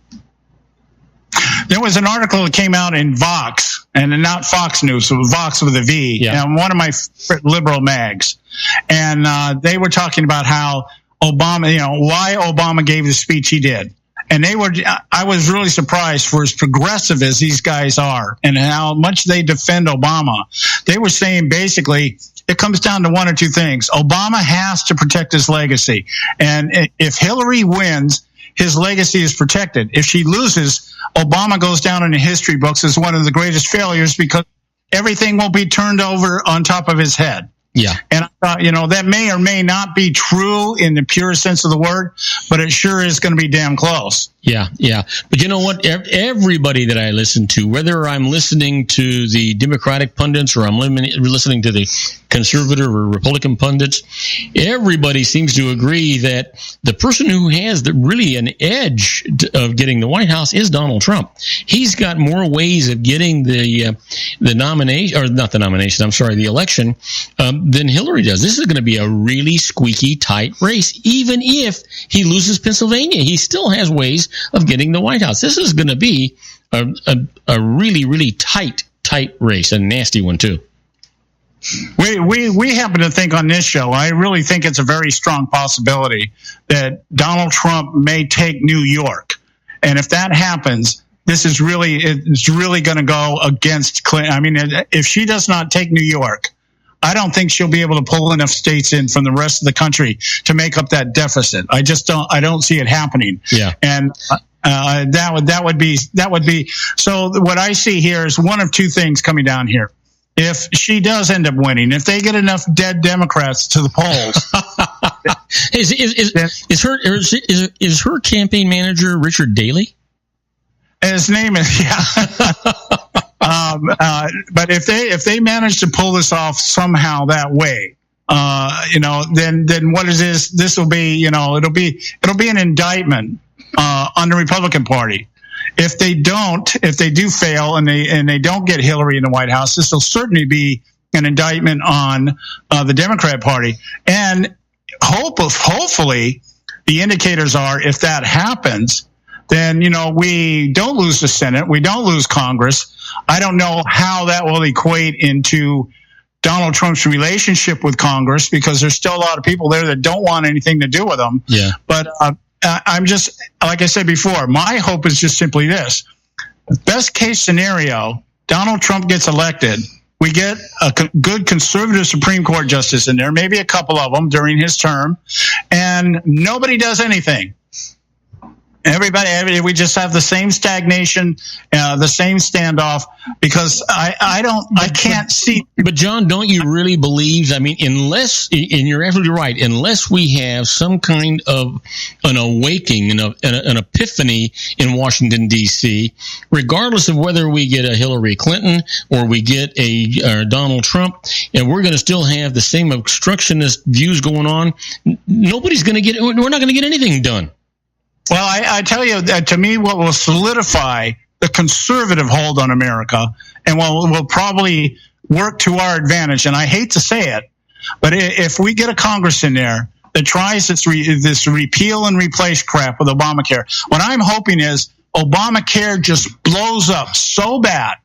There was an article that came out in Vox, and not Fox News, it was Vox with a V, and one of my favorite liberal mags. And they were talking about how Obama, why Obama gave the speech he did. And I was really surprised for as progressive as these guys are and how much they defend Obama. They were saying basically it comes down to one or two things. Obama has to protect his legacy. And if Hillary wins, his legacy is protected. If she loses, Obama goes down in the history books as one of the greatest failures because everything will be turned over on top of his head. Yeah. And I thought, that may or may not be true in the pure sense of the word, but it sure is going to be damn close. Yeah. But you know what? Everybody that I listen to, whether I'm listening to the Democratic pundits or I'm listening to the conservative or Republican pundits, everybody seems to agree that the person who has really an edge of getting the White House is Donald Trump. He's got more ways of getting the nomination, or not the nomination, I'm sorry, the election, than Hillary does. This is going to be a really squeaky tight race. Even if he loses Pennsylvania, he still has ways of getting the White House. This is going to be a really, really tight race, a nasty one too. We happen to think on this show, I really think it's a very strong possibility that Donald Trump may take New York. And if that happens, it's really going to go against Clinton. I mean, if she does not take New York, I don't think she'll be able to pull enough states in from the rest of the country to make up that deficit. I don't see it happening. Yeah. And that would be so what I see here is one of two things coming down here. If she does end up winning, if they get enough dead Democrats to the polls, is her campaign manager Richard Daley? His name is but if they manage to pull this off somehow that way, then what is this? This will be, it'll be an indictment on the Republican Party. If they do fail and they don't get Hillary in the White House, this will certainly be an indictment on the Democrat Party. And hopefully, the indicators are if that happens, then we don't lose the Senate, we don't lose Congress. I don't know how that will equate into Donald Trump's relationship with Congress because there's still a lot of people there that don't want anything to do with him. Yeah. But I'm just, like I said before, my hope is just simply this. Best case scenario, Donald Trump gets elected. we get a good conservative Supreme Court justice in there, maybe a couple of them during his term, and nobody does anything. We just have the same stagnation, the same standoff, because I can't see. But John, don't you really believe? I mean, and you're absolutely right, unless we have some kind of an awakening, an epiphany in Washington D.C., regardless of whether we get a Hillary Clinton or we get a Donald Trump, and we're going to still have the same obstructionist views going on. Nobody's going to get. We're not going to get anything done. Well, I tell you that to me, what will solidify the conservative hold on America and will probably work to our advantage, and I hate to say it, but if we get a Congress in there that tries this repeal and replace crap with Obamacare, what I'm hoping is Obamacare just blows up so bad,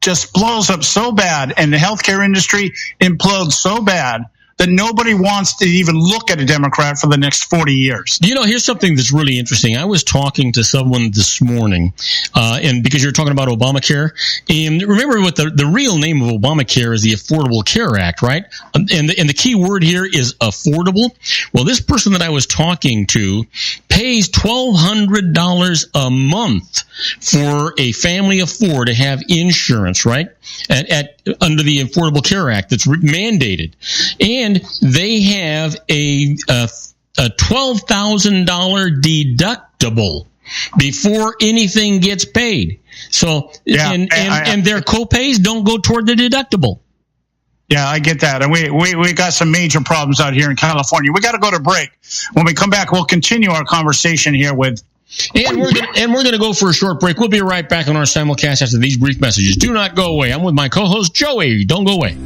and the healthcare industry implodes so bad that nobody wants to even look at a Democrat for the next 40 years. You know, here's something that's really interesting. I was talking to someone this morning, and because you're talking about Obamacare, and remember what the real name of Obamacare is, the Affordable Care Act, right? And the key word here is affordable. Well, this person that I was talking to pays $1,200 a month for a family of four to have insurance, right? Under the Affordable Care Act that's mandated. And they have a $12,000 deductible before anything gets paid. So, and their copays don't go toward the deductible. Yeah, I get that. And we got some major problems out here in California. We got to go to break. When we come back, we'll continue our conversation here with... And we're going to go for a short break. We'll be right back on our simulcast after these brief messages. Do not go away. I'm with my co-host, Joey. Don't go away.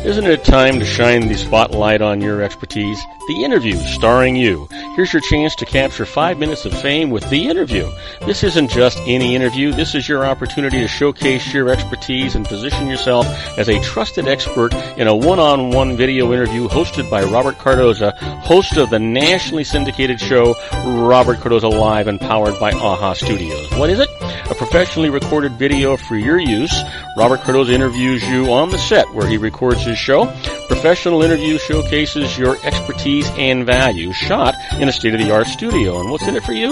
Isn't it time to shine the spotlight on your expertise? The Interview, starring you. Here's your chance to capture 5 minutes of fame with The Interview. This isn't just any interview. This is your opportunity to showcase your expertise and position yourself as a trusted expert in a one-on-one video interview hosted by Robert Cardoza, host of the nationally syndicated show Robert Cardoza Live and powered by AHA Studios. What is it? A professionally recorded video for your use. Robert Cardoza interviews you on the set where he records his show. Professional interview showcases your expertise and value, shot in a state-of-the-art studio. And what's in it for you?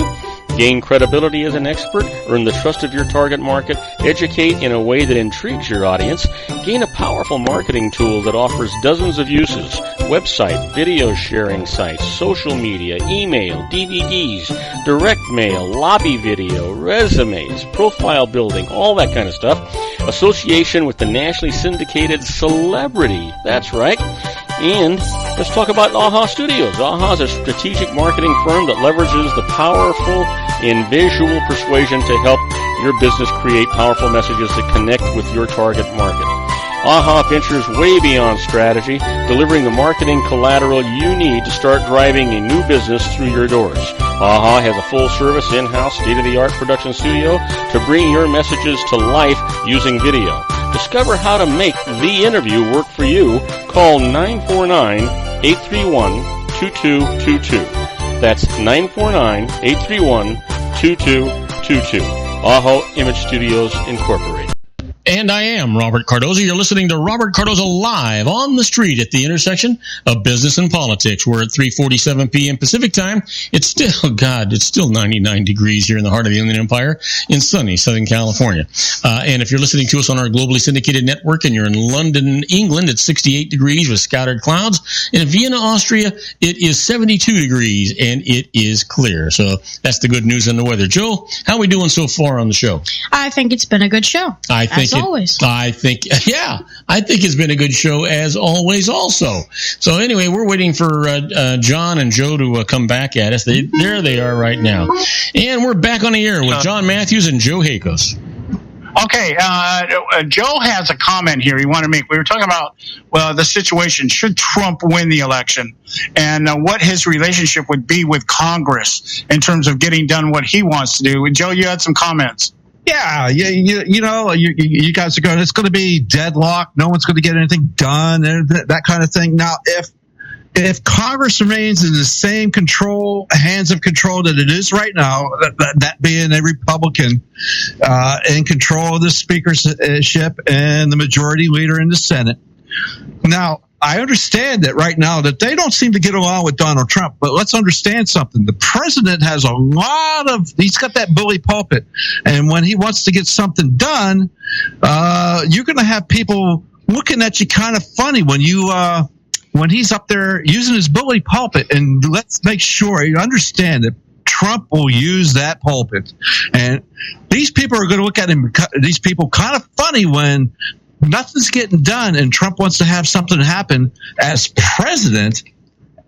Gain credibility as an expert, earn the trust of your target market, educate in a way that intrigues your audience, gain a powerful marketing tool that offers dozens of uses, website, video sharing sites, social media, email, DVDs, direct mail, lobby video, resumes, profile building, all that kind of stuff. Association with the nationally syndicated celebrity. That's right. And let's talk about AHA Studios. AHA is a strategic marketing firm that leverages the powerful and visual persuasion to help your business create powerful messages that connect with your target market. AHA ventures way beyond strategy, delivering the marketing collateral you need to start driving a new business through your doors. AHA has a full-service, in-house, state-of-the-art production studio to bring your messages to life using video. Discover how to make The Interview work for you. Call 949-831-2222. That's 949-831-2222. AHA Image Studios Incorporated. And I am Robert Cardoza. You're listening to Robert Cardoza Live on the street at the intersection of business and politics. We're at 3:47 p.m. Pacific time. It's still 99 degrees here in the heart of the Inland Empire in sunny Southern California. And if you're listening to us on our globally syndicated network and you're in London, England, it's 68 degrees with scattered clouds. And in Vienna, Austria, it is 72 degrees and it is clear. So that's the good news on the weather. Joe, how are we doing so far on the show? I think it's been a good show. Always. I think it's been a good show as always also. So anyway, we're waiting for John and Joe to come back at us. There they are right now. And we're back on the air with John Matthews and Joe Hakos. Okay, Joe has a comment here he wanted to make. We were talking about, the situation, should Trump win the election, and what his relationship would be with Congress in terms of getting done what he wants to do. Joe, you had some comments. Yeah, you guys are going, it's going to be deadlocked. No one's going to get anything done, and that kind of thing. Now, if Congress remains in the same hands of control that it is right now, that being a Republican in control of the speakership and the majority leader in the Senate. Now, I understand that right now that they don't seem to get along with Donald Trump, but let's understand something. The president has he's got that bully pulpit, and when he wants to get something done, you're going to have people looking at you kind of funny when he's up there using his bully pulpit. And let's make sure you understand that Trump will use that pulpit, and these people are going to look at him, these people, kind of funny when nothing's getting done and Trump wants to have something happen as president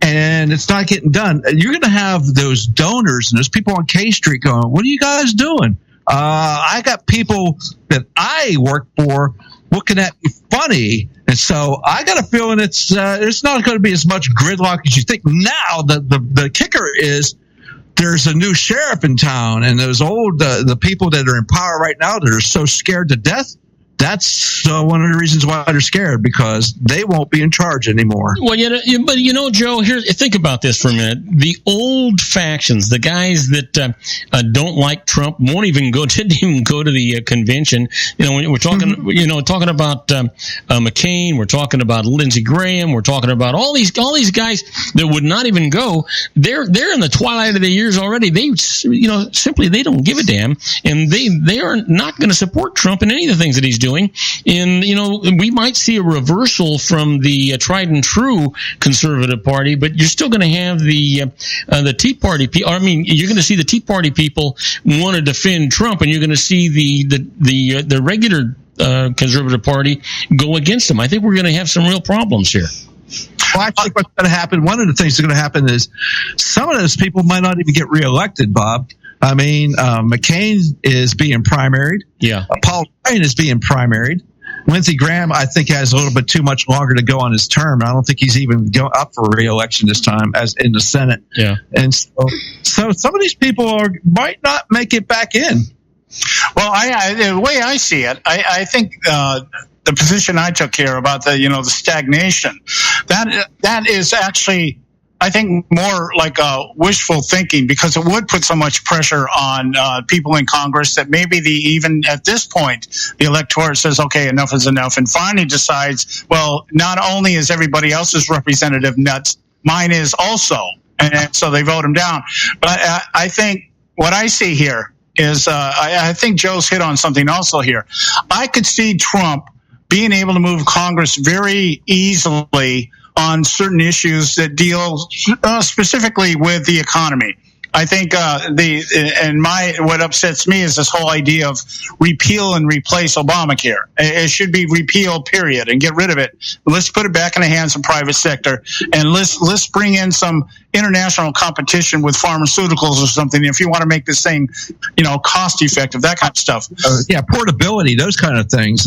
and it's not getting done. You're going to have those donors and those people on K Street going, what are you guys doing? I got people that I work for looking at me funny. And so I got a feeling it's not going to be as much gridlock as you think. Now, the kicker is there's a new sheriff in town, and those the people that are in power right now that are so scared to death, that's one of the reasons why they're scared, because they won't be in charge anymore. Well, but Joe, here, think about this for a minute. The old factions, the guys that don't like Trump, didn't even go to the convention. We're talking, talking about McCain. We're talking about Lindsey Graham. We're talking about all these guys that would not even go. They're in the twilight of their years already. They, simply they don't give a damn, and they are not going to support Trump in any of the things that he's doing. And, we might see a reversal from the tried and true conservative party, but you're still going to have the Tea Party people. I mean, you're going to see the Tea Party people want to defend Trump, and you're going to see the regular conservative party go against him. I think we're going to have some real problems here. Well, I think what's going to happen, one of the things that's going to happen is some of those people might not even get reelected, Bob. I mean, McCain is being primaried. Yeah. Paul Ryan is being primaried. Lindsey Graham, I think, has a little bit too much longer to go on his term. I don't think he's even up for re-election this time as in the Senate. Yeah. And so some of these people might not make it back in. Well, the way I see it, I think the position I took here about the stagnation, that is actually, I think, more like wishful thinking, because it would put so much pressure on people in Congress that maybe even at this point, the electorate says, okay, enough is enough, and finally decides, well, not only is everybody else's representative nuts, mine is also. And so they vote him down. But I think what I see here is, I think Joe's hit on something also here. I could see Trump being able to move Congress very easily on certain issues that deal specifically with the economy. I think what upsets me is this whole idea of repeal and replace Obamacare. It should be repealed, period, and get rid of it. Let's put it back in the hands of private sector, and let's bring in some international competition with pharmaceuticals or something. If you want to make this thing, cost effective, that kind of stuff. Portability, those kind of things.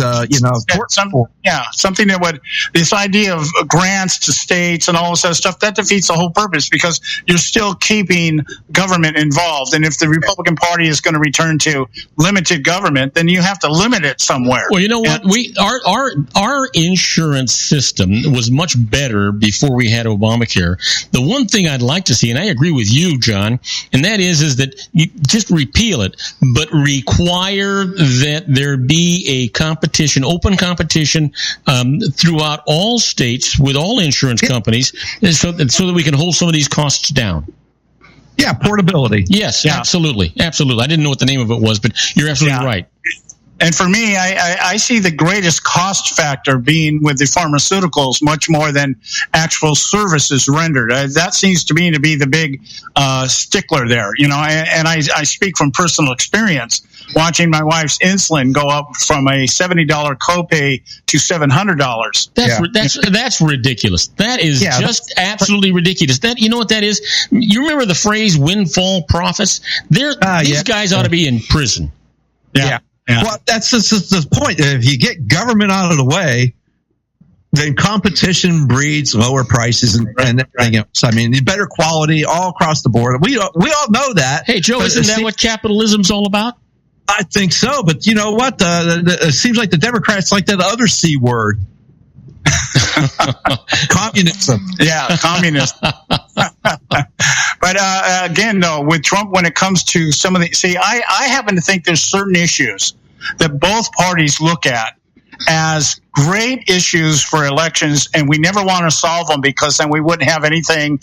Something that would, this idea of grants to states and all this other stuff, that defeats the whole purpose, because you're still keeping government involved. And if the Republican Party is going to return to limited government, then you have to limit it somewhere. Well, you know what? Our insurance system was much better before we had Obamacare. The one thing I'd like to see, and I agree with you, John, and that is that you just repeal it, but require that there be a competition, open competition, throughout all states with all insurance companies, so that we can hold some of these costs down. Yeah, portability. Yes, yeah. Absolutely. I didn't know what the name of it was, but you're absolutely right. And for me, I see the greatest cost factor being with the pharmaceuticals much more than actual services rendered. That seems to me to be the big stickler there, and I speak from personal experience, watching my wife's insulin go up from a $70 copay to $700. That's ridiculous. That is just absolutely ridiculous. That, you know what that is? You remember the phrase windfall profits? These guys ought to be in prison. Yeah. Well, that's the point. If you get government out of the way, then competition breeds lower prices and everything else. I mean, better quality all across the board. We all know that. Hey, Joe, isn't that what capitalism's all about? I think so, but you know what? It seems like the Democrats like that other C word. Communism. Yeah, communism. But again, though, with Trump, when it comes to some of the, I happen to think there's certain issues that both parties look at as great issues for elections, and we never want to solve them because then we wouldn't have anything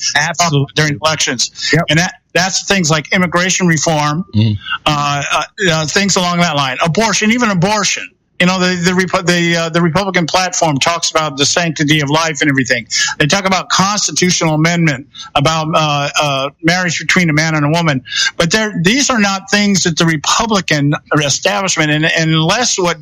during elections. Yep. And that's things like immigration reform, things along that line, abortion, even abortion. You know, the Republican platform talks about the sanctity of life and everything. They talk about constitutional amendment, about marriage between a man and a woman. But these are not things that the Republican establishment, and unless like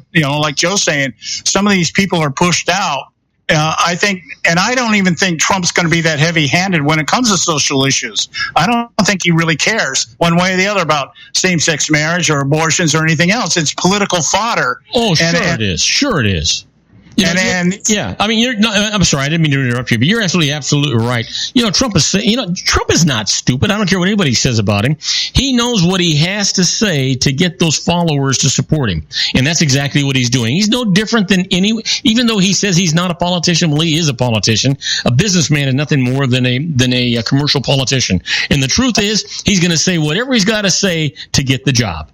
Joe's saying, some of these people are pushed out. I think, and I don't even think Trump's going to be that heavy-handed when it comes to social issues. I don't think he really cares one way or the other about same-sex marriage or abortions or anything else. It's political fodder. Oh, it is. Sure it is. Yeah, I mean, I'm sorry, I didn't mean to interrupt you, but you're absolutely right. Trump is not stupid. I don't care what anybody says about him. He knows what he has to say to get those followers to support him, and that's exactly what he's doing. He's no different than even though he says he's not a politician. Well, he is a politician. A businessman is nothing more than a commercial politician. And the truth is, he's going to say whatever he's got to say to get the job.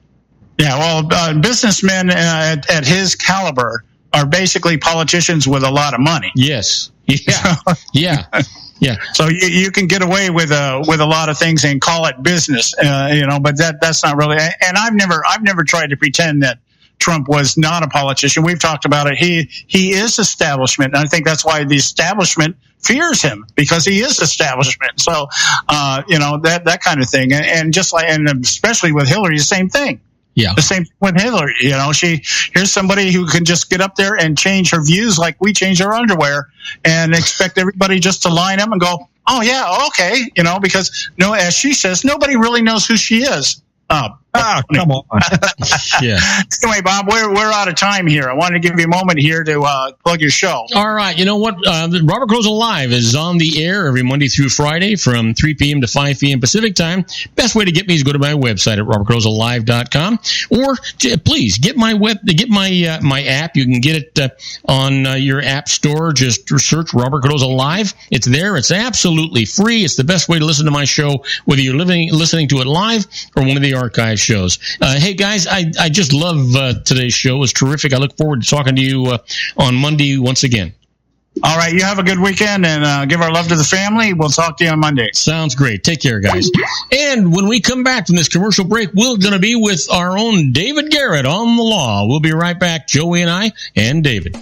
Yeah, well, businessmen at his caliber are basically politicians with a lot of money. Yes. Yeah. Yeah. So you can get away with a lot of things and call it business, but that's not really. And I've never tried to pretend that Trump was not a politician. We've talked about it. He is establishment, and I think that's why the establishment fears him, because he is establishment. So that kind of thing, and especially with Hillary, the same thing. Yeah. The same with Hillary. Here's somebody who can just get up there and change her views like we change our underwear and expect everybody just to line up and go, oh, yeah, okay. Because as she says, nobody really knows who she is. Come on. Yeah. Anyway, Bob, we're out of time here. I wanted to give you a moment here to plug your show. All right. You know what? Robert Cardoza Live is on the air every Monday through Friday from 3 p.m. to 5 p.m. Pacific time. Best way to get me is go to my website at robertcardozalive.com, or please get my my app. You can get it on your app store. Just search Robert Cardoza Live. It's there. It's absolutely free. It's the best way to listen to my show, whether you're listening to it live or one of the archive shows. Hey guys, I just love today's show. It was terrific. I look forward to talking to you on Monday once again. All right, you have a good weekend, and give our love to the family. We'll talk to you on Monday. Sounds great. Take care, guys. And when we come back from this commercial break, we're going to be with our own David Garrett on the law. We'll be right back, Joey and I, and David.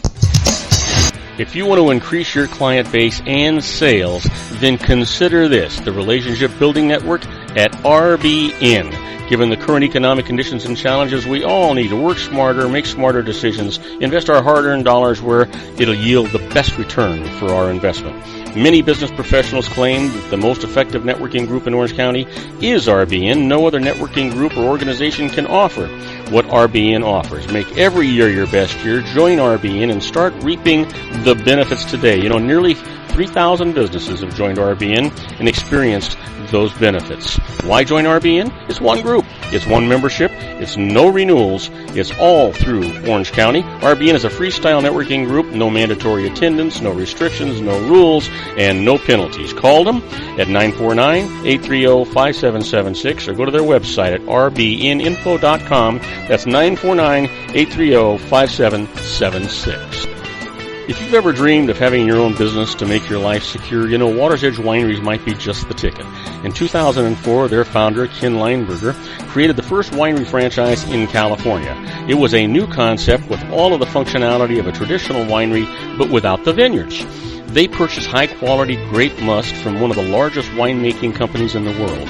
If you want to increase your client base and sales, then consider this, the Relationship Building Network at RBN. Given the current economic conditions and challenges, we all need to work smarter, make smarter decisions, invest our hard-earned dollars where it'll yield the best return for our investment. Many business professionals claim that the most effective networking group in Orange County is RBN. No other networking group or organization can offer what RBN offers. Make every year your best year. Join RBN and start reaping the benefits today. Nearly 3,000 businesses have joined RBN and experienced those benefits. Why join RBN? It's one group. It's one membership. It's no renewals. It's all through Orange County. RBN is a freestyle networking group. No mandatory attendance, no restrictions, no rules, and no penalties. Call them at 949-830-5776 or go to their website at rbninfo.com. That's 949-830-5776. If you've ever dreamed of having your own business to make your life secure, Water's Edge Wineries might be just the ticket. In 2004, their founder, Ken Lineberger, created the first winery franchise in California. It was a new concept with all of the functionality of a traditional winery, but without the vineyards. They purchased high-quality grape must from one of the largest winemaking companies in the world.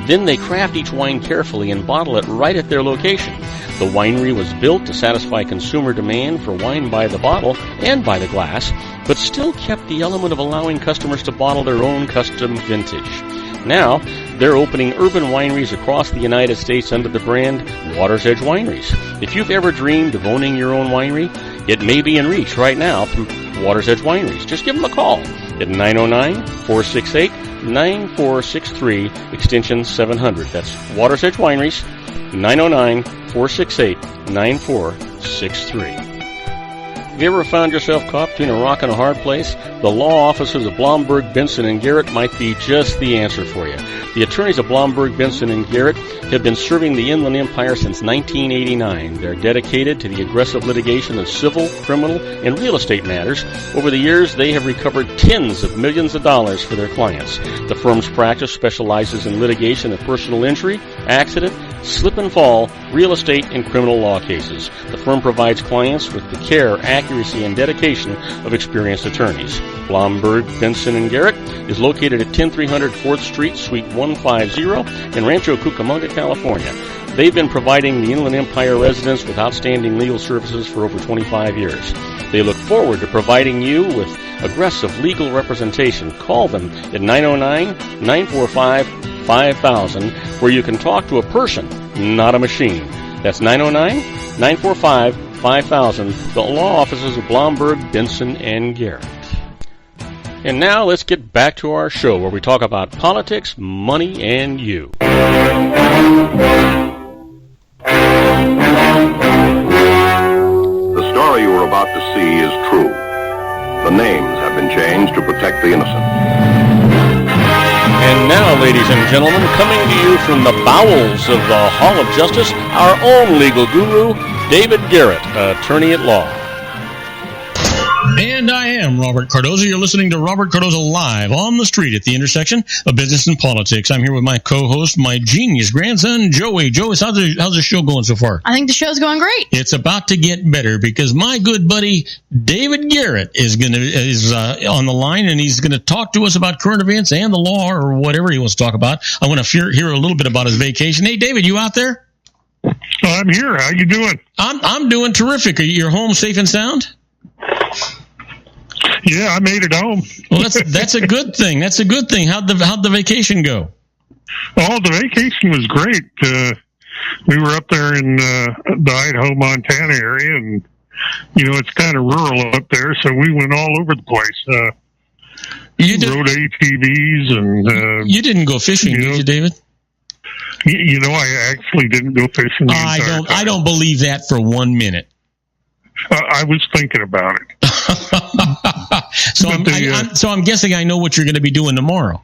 Then they craft each wine carefully and bottle it right at their location. The winery was built to satisfy consumer demand for wine by the bottle and by the glass, but still kept the element of allowing customers to bottle their own custom vintage. Now, they're opening urban wineries across the United States under the brand Water's Edge Wineries. If you've ever dreamed of owning your own winery, it may be in reach right now through Water's Edge Wineries. Just give them a call at 909-468-9463, extension 700. That's Water's Edge Wineries, 909-468-9463. Have you ever found yourself caught between a rock and a hard place? The law offices of Blomberg, Benson, and Garrett might be just the answer for you. The attorneys of Blomberg, Benson, and Garrett have been serving the Inland Empire since 1989. They're dedicated to the aggressive litigation of civil, criminal, and real estate matters. Over the years, they have recovered tens of millions of dollars for their clients. The firm's practice specializes in litigation of personal injury, accident, slip and fall, real estate, and criminal law cases. The firm provides clients with the care, accuracy, and dedication of experienced attorneys. Blomberg, Benson, and Garrett is located at 10300 4th Street, Suite 150 in Rancho Cucamonga, California. They've been providing the Inland Empire residents with outstanding legal services for over 25 years. They look forward to providing you with aggressive legal representation. Call them at 909-945-5000, where you can talk to a person, not a machine. That's 909-945-5000, the law offices of Blomberg, Benson, and Garrett. And now let's get back to our show where we talk about politics, money, and you. The story you are about to see is true. The names have been changed to protect the innocent. And now, ladies and gentlemen, coming to you from the bowels of the Hall of Justice, our own legal guru, David Garrett, attorney at law. And I am Robert Cardoza. You're listening to Robert Cardoza Live on the street at the intersection of business and politics. I'm here with my co-host, my genius grandson, Joey. Joey, how's the show going so far? I think the show's going great. It's about to get better because my good buddy David Garrett is on the line, and he's going to talk to us about current events and the law or whatever he wants to talk about. I want to hear a little bit about his vacation. Hey, David, you out there? I'm here. How you doing? I'm doing terrific. Are you home safe and sound? Yeah, I made it home. Well, that's a good thing. That's a good thing. How'd the vacation go? Oh, the vacation was great. We were up there in the Idaho, Montana area, and it's kind of rural up there, so we went all over the place. Rode ATVs, and you didn't go fishing, did you, David? I actually didn't go fishing. I don't believe that for 1 minute. I was thinking about it. So I'm guessing I know what you're going to be doing tomorrow.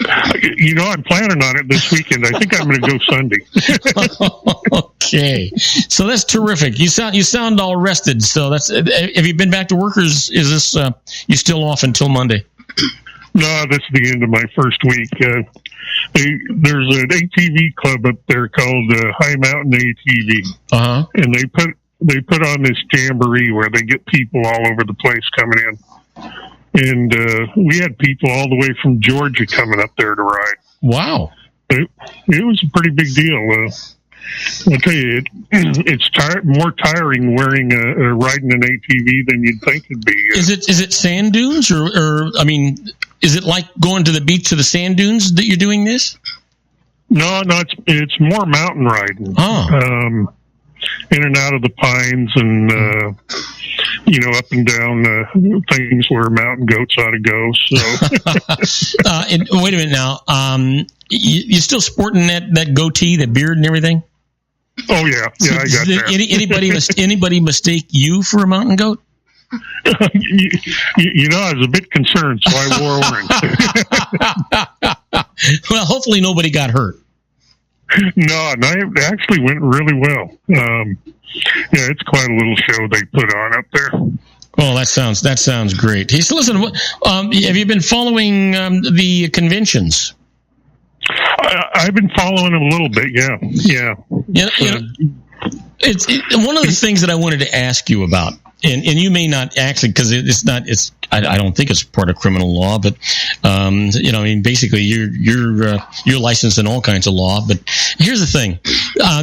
I'm planning on it this weekend. I think I'm going to go Sunday. Okay, so that's terrific. You sound all rested. So have you been back to work, or is this you still off until Monday? No, that's the end of my first week. There's an ATV club up there called High Mountain ATV, and they put on this jamboree where they get people all over the place coming in. And we had people all the way from Georgia coming up there to ride. Wow. It was a pretty big deal. I'll tell you, it's more tiring riding an ATV than you'd think it'd be. Is it sand dunes or I mean, is it like going to the beach to the sand dunes that you're doing this? No, it's more mountain riding. Oh. In and out of the pines and, up and down things where mountain goats ought to go. So, wait a minute now. You still sporting that goatee, that beard and everything? Oh, yeah. Yeah, I got that. Anybody mistake you for a mountain goat? I was a bit concerned, so I wore orange. Well, hopefully nobody got hurt. No, it actually went really well. It's quite a little show they put on up there. Oh, that sounds great. Hey, so listen, have you been following the conventions? I've been following them a little bit, yeah. It's one of the things that I wanted to ask you about, and you may not actually, because I don't think it's part of criminal law, but basically you're licensed in all kinds of law. But here's the thing: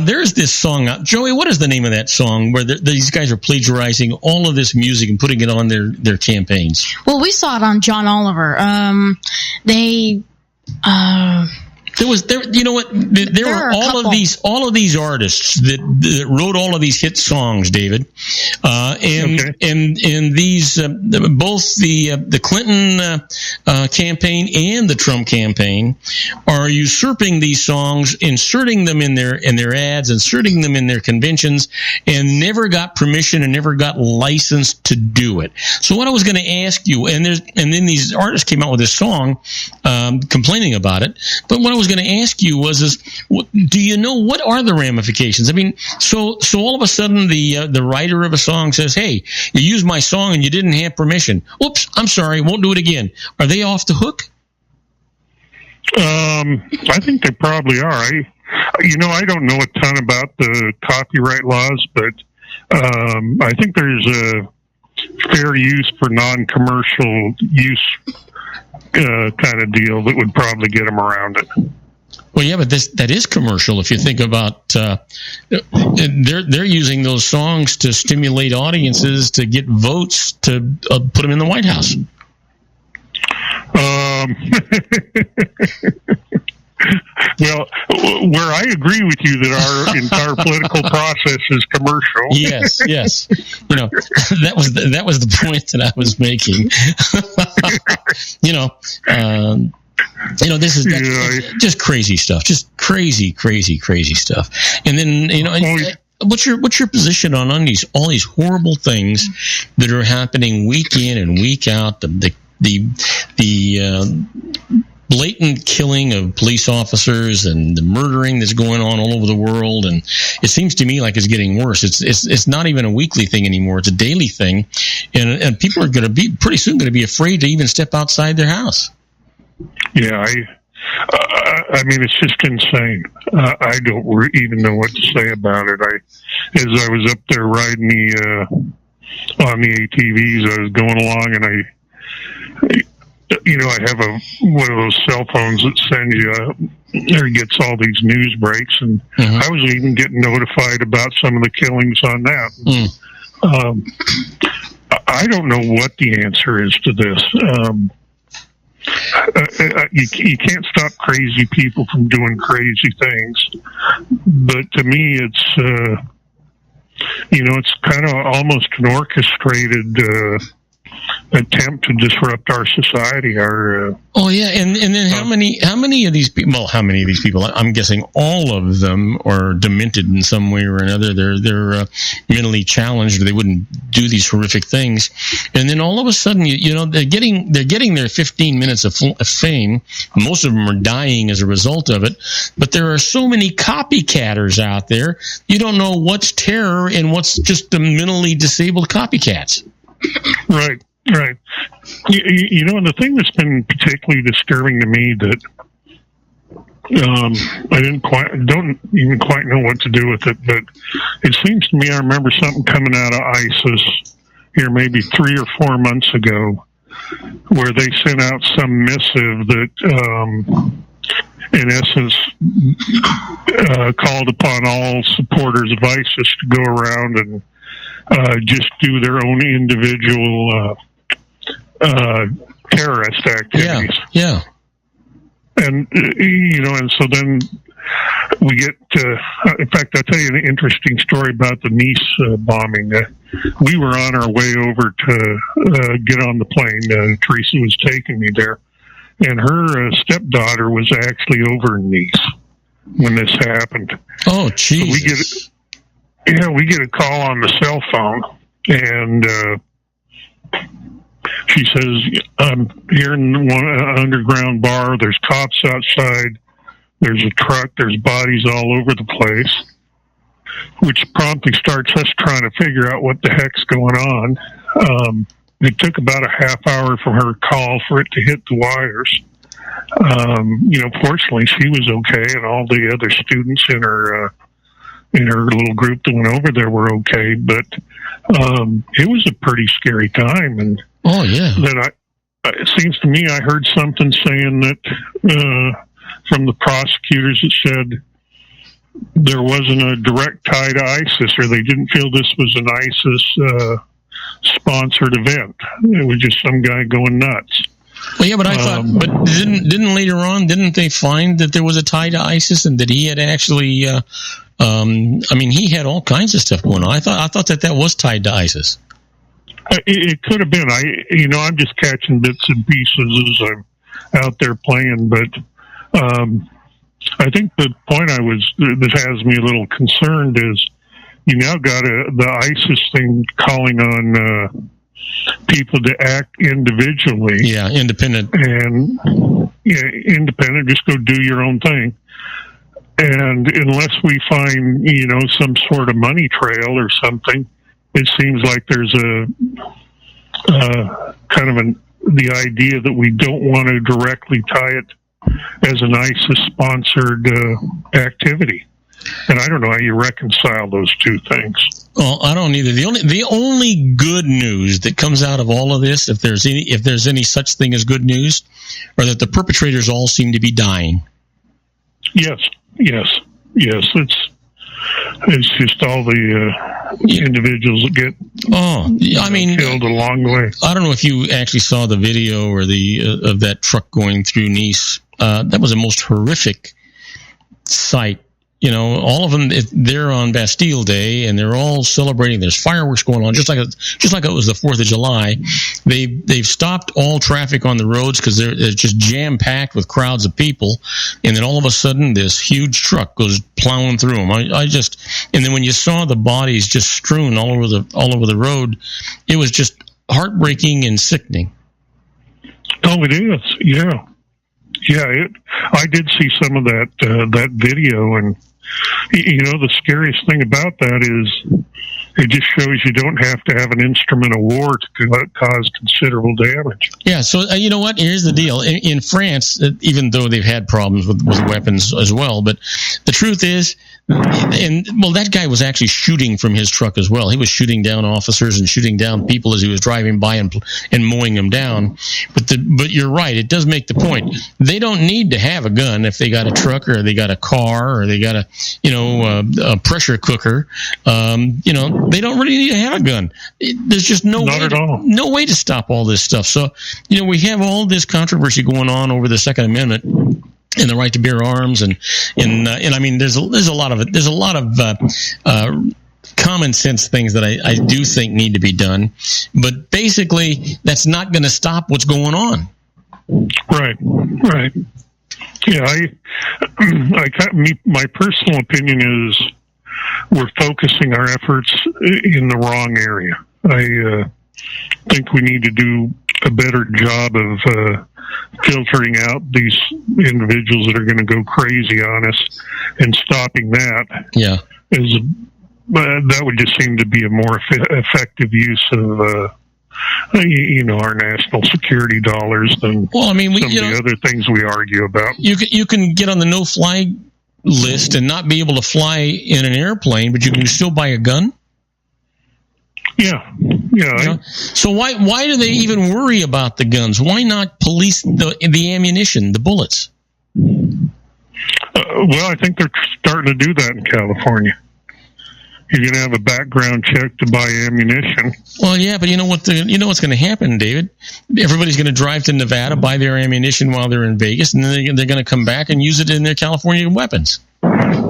there's this song, Joey. What is the name of that song where these guys are plagiarizing all of this music and putting it on their campaigns? Well, we saw it on John Oliver. You know what? There were all of these artists that wrote all of these hit songs, David, and these both the Clinton campaign and the Trump campaign are usurping these songs, inserting them in their ads, inserting them in their conventions, and never got permission and never got licensed to do it. So what I was going to ask you, and then these artists came out with this song complaining about it, but what I was going to ask you was, do you know what are the ramifications? I mean, so all of a sudden the writer of a song says, "Hey, you used my song and you didn't have permission. Oops, I'm sorry, won't do it again." Are they off the hook? I think they probably are. I don't know a ton about the copyright laws, but I think there's a fair use for non-commercial use kind of deal that would probably get them around it. Well, yeah, but that is commercial. If you think about, they're using those songs to stimulate audiences to get votes to put them in the White House. Well, where I agree with you that our entire political process is commercial. Yes. You know, that was the point that I was making. This is just crazy stuff. Just crazy stuff. And then, what's your position on all these horrible things that are happening week in and week out? The blatant killing of police officers and the murdering that's going on all over the world, and it seems to me like it's getting worse. It's not even a weekly thing anymore; it's a daily thing, and people are going to be pretty soon going to be afraid to even step outside their house. Yeah, I mean, it's just insane. I don't even know what to say about it. As I was up there riding on the ATVs, I was going along, and I have one of those cell phones that sends you, or gets all these news breaks, and I was even getting notified about some of the killings on that. I don't know what the answer is to this. You can't stop crazy people from doing crazy things, but to me, it's it's kind of almost an orchestrated attempt to disrupt our society. And then how many of these people? Well, how many of these people? I'm guessing all of them are demented in some way or another. They're mentally challenged, or they wouldn't do these horrific things. And then all of a sudden, they're getting their 15 minutes of fame. Most of them are dying as a result of it. But there are so many copycatters out there. You don't know what's terror and what's just the mentally disabled copycats. Right. And the thing that's been particularly disturbing to me that I don't even quite know what to do with it, but it seems to me I remember something coming out of ISIS here maybe 3 or 4 months ago, where they sent out some missive that, in essence, called upon all supporters of ISIS to go around and just do their own individual terrorist activities. Yeah. And, and so then we get, in fact, I'll tell you an interesting story about the Nice bombing. We were on our way over to get on the plane. Teresa was taking me there. And her stepdaughter was actually over in Nice when this happened. Oh, Jesus. So we get a call on the cell phone, and she says, "I'm here in one underground bar. There's cops outside. There's a truck. There's bodies all over the place," which promptly starts us trying to figure out what the heck's going on. It took about a half hour from her call for it to hit the wires. Fortunately, she was okay, and all the other students in her little group that went over there were okay, but it was a pretty scary time. And then it seems to me I heard something saying that from the prosecutors that said there wasn't a direct tie to ISIS, or they didn't feel this was an ISIS sponsored event. It was just some guy going nuts. Well, yeah, but I thought, but didn't later on, didn't they find that there was a tie to ISIS and that he had actually, he had all kinds of stuff going on. I thought that was tied to ISIS. It could have been. I'm just catching bits and pieces as I'm out there playing, but I think the point that has me a little concerned is you now got the ISIS thing calling on people to act individually. Yeah, independent. And independent, just go do your own thing. And unless we find, some sort of money trail or something, it seems like there's the idea that we don't want to directly tie it as an ISIS-sponsored activity. And I don't know how you reconcile those two things. Well, I don't either. The only good news that comes out of all of this, if there's any such thing as good news, are that the perpetrators all seem to be dying. Yes. It's just all the individuals that get killed along the way. I don't know if you actually saw the video or of that truck going through Nice. That was the most horrific sight. All of them, they're on Bastille Day, and they're all celebrating. There's fireworks going on, just like it was the 4th of July. They've stopped all traffic on the roads because they're just jam-packed with crowds of people. And then all of a sudden, this huge truck goes plowing through them. And then when you saw the bodies just strewn all over the road, it was just heartbreaking and sickening. Oh, it is, yeah. Yeah, I did see some of that video, and the scariest thing about that is it just shows you don't have to have an instrument of war to cause considerable damage. Yeah, so you know what? Here's the deal. In France, even though they've had problems with weapons as well, but the truth is, that guy was actually shooting from his truck as well. He was shooting down officers and shooting down people as he was driving by and mowing them down. But you're right. It does make the point. They don't need to have a gun if they got a truck or they got a car or they got a pressure cooker. They don't really need to have a gun. There's just no way to stop all this stuff. So, we have all this controversy going on over the Second Amendment and the right to bear arms, and I mean, there's a lot of common sense things that I do think need to be done, but basically that's not going to stop what's going on. Right. Yeah, my personal opinion is we're focusing our efforts in the wrong area. I think we need to do a better job of filtering out these individuals that are going to go crazy on us and stopping that. Yeah. That would just seem to be a more effective use of our national security dollars than some of the other things we argue about. You can get on the no-fly list and not be able to fly in an airplane, but you can still buy a gun? Yeah. So why do they even worry about the guns? Why not police the ammunition, the bullets? Well, I think they're starting to do that in California. You're going to have a background check to buy ammunition. Well, yeah, but you know what's going to happen, David? Everybody's going to drive to Nevada, buy their ammunition while they're in Vegas, and then they're going to come back and use it in their California weapons. Well,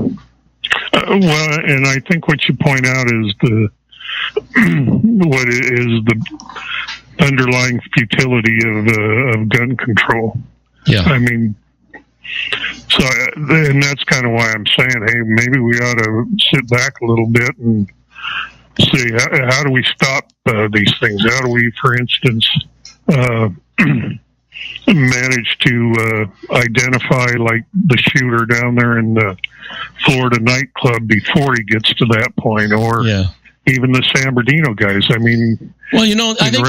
and I think what you point out is what is the underlying futility of gun control. Yeah. I mean, so, and that's kind of why I'm saying, hey, maybe we ought to sit back a little bit and see how do we stop these things? How do we, for instance, manage to identify like the shooter down there in the Florida nightclub before he gets to that point, or even the San Bernardino guys? I mean, well, I think,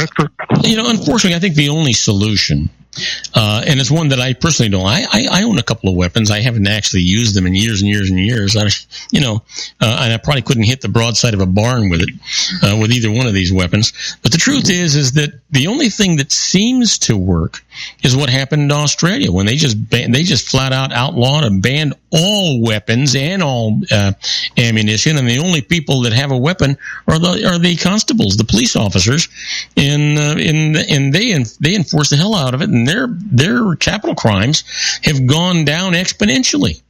unfortunately, I think the only solution, and it's one that I personally don't. I own a couple of weapons. I haven't actually used them in years and years and years. And I probably couldn't hit the broadside of a barn with it, with either one of these weapons. But the truth is that the only thing that seems to work is what happened in Australia when they just flat out outlawed and banned all weapons and all ammunition, and the only people that have a weapon are the constables, the police officers, and they enforce the hell out of it. And and their capital crimes have gone down exponentially.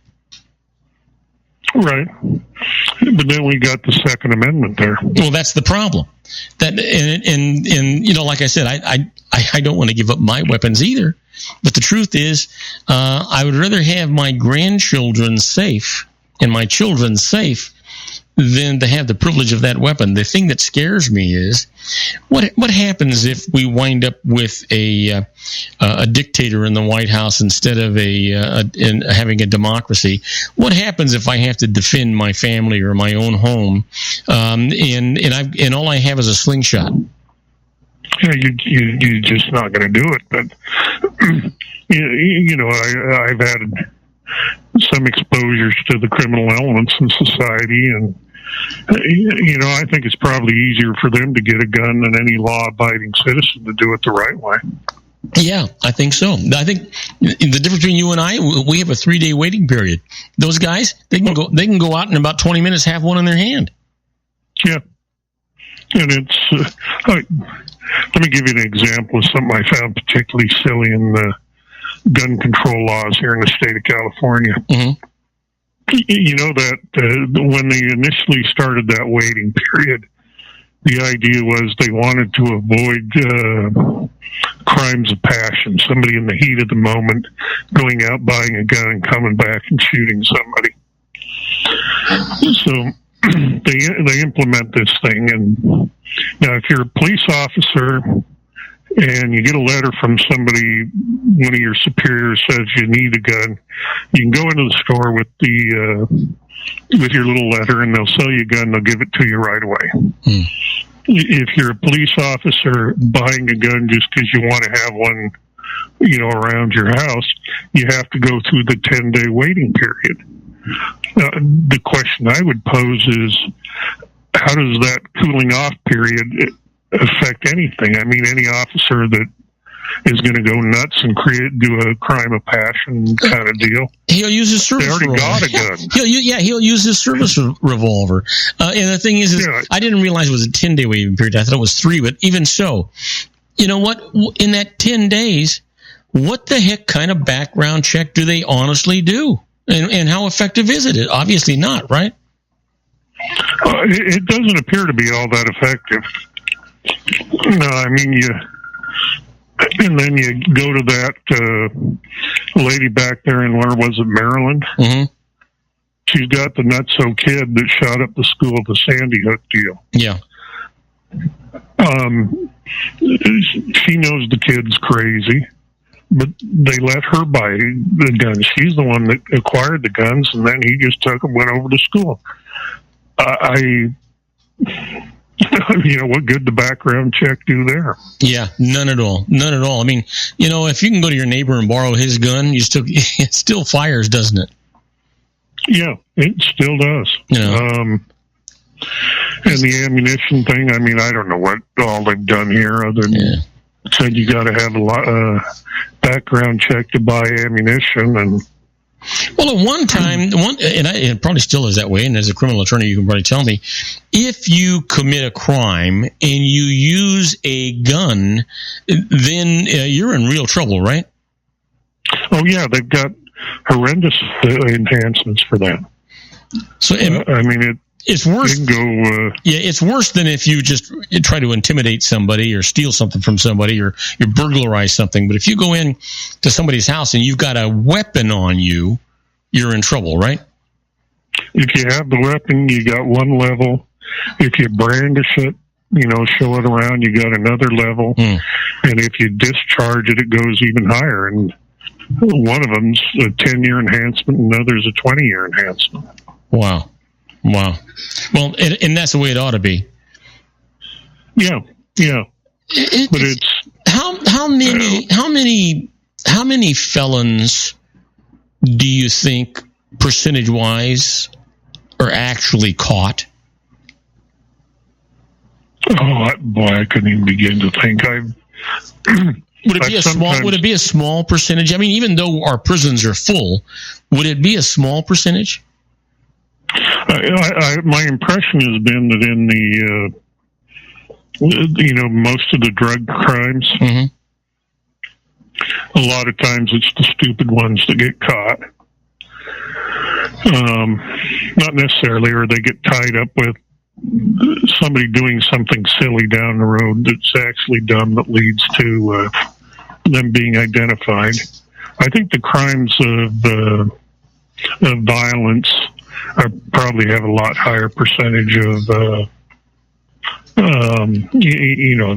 Right. But then we got the Second Amendment there. Well, that's the problem. That and you know, like I said, I don't want to give up my weapons either. But the truth is, I would rather have my grandchildren safe and my children safe than to have the privilege of that weapon. The thing that scares me is what happens if we wind up with a dictator in the White House instead of having a democracy? What happens if I have to defend my family or my own home, and all I have is a slingshot? Yeah, you're just not going to do it. But you know, I've had some exposures to the criminal elements in society, and you know, I think it's probably easier for them to get a gun than any law-abiding citizen to do it the right way. Yeah, I think so. I think the difference between you and I, we have a 3-day waiting period. Those guys, they can go out in about 20 minutes, have one in their hand. Yeah, and it's. Let me give you an example of something I found particularly silly in the gun control laws here in the state of California. Mm-hmm. You know that when they initially started that waiting period, the idea was they wanted to avoid crimes of passion, somebody in the heat of the moment going out, buying a gun, and coming back and shooting somebody. So they implement this thing, and now if you're a police officer and you get a letter from somebody, one of your superiors says you need a gun, you can go into the store with your little letter, and they'll sell you a gun. They'll give it to you right away. If you're a police officer buying a gun just because you want to have one, you know, around your house, you have to go through the 10-day waiting period. The question I would pose is, how does that cooling off period affect anything? I mean, any officer that is going to go nuts and do a crime of passion kind of deal, he'll use his service revolver. They already got a gun. He'll use his service revolver. And the thing is I didn't realize it was a 10-day waiting period. I thought it was 3, but even so, you know what? In that 10 days, what the heck kind of background check do they honestly do? And how effective is it? Obviously not, right? It doesn't appear to be all that effective. No, I mean, and then you go to that lady back there in, where was it, Maryland? Mm-hmm. She's got the nutso kid that shot up the school, the Sandy Hook deal. Yeah. She knows the kid's crazy, but they let her buy the guns. She's the one that acquired the guns, and then he just took them, went over to school. You know, what good the background check do there? Yeah, none at all. None at all. I mean, you know, if you can go to your neighbor and borrow his gun, it still fires, doesn't it? Yeah, it still does. Yeah. And the ammunition thing, I mean, I don't know what all they've done here other than said you got to have a background check to buy ammunition. And well, at one time, and it probably still is that way, and as a criminal attorney, you can probably tell me, if you commit a crime and you use a gun, then you're in real trouble, right? Oh, yeah, they've got horrendous enhancements for that. So, I mean, it's worse. It's worse than if you just try to intimidate somebody or steal something from somebody or you burglarize something. But if you go in to somebody's house and you've got a weapon on you, you're in trouble, right? If you have the weapon, you got one level. If you brandish it, you know, show it around, you got another level. And if you discharge it, it goes even higher. And one of them's a 10-year enhancement, and another's a 20-year enhancement. Wow. Well, and that's the way it ought to be. Yeah. But it's how many felons do you think, percentage-wise, are actually caught? Oh, boy, I couldn't even begin to think. Would it be a small percentage? I mean, even though our prisons are full, would it be a small percentage? My impression has been that in the, most of the drug crimes, A lot of times it's the stupid ones that get caught. Not necessarily, or they get tied up with somebody doing something silly down the road that's actually dumb that leads to them being identified. I think the crimes of violence probably have a lot higher percentage of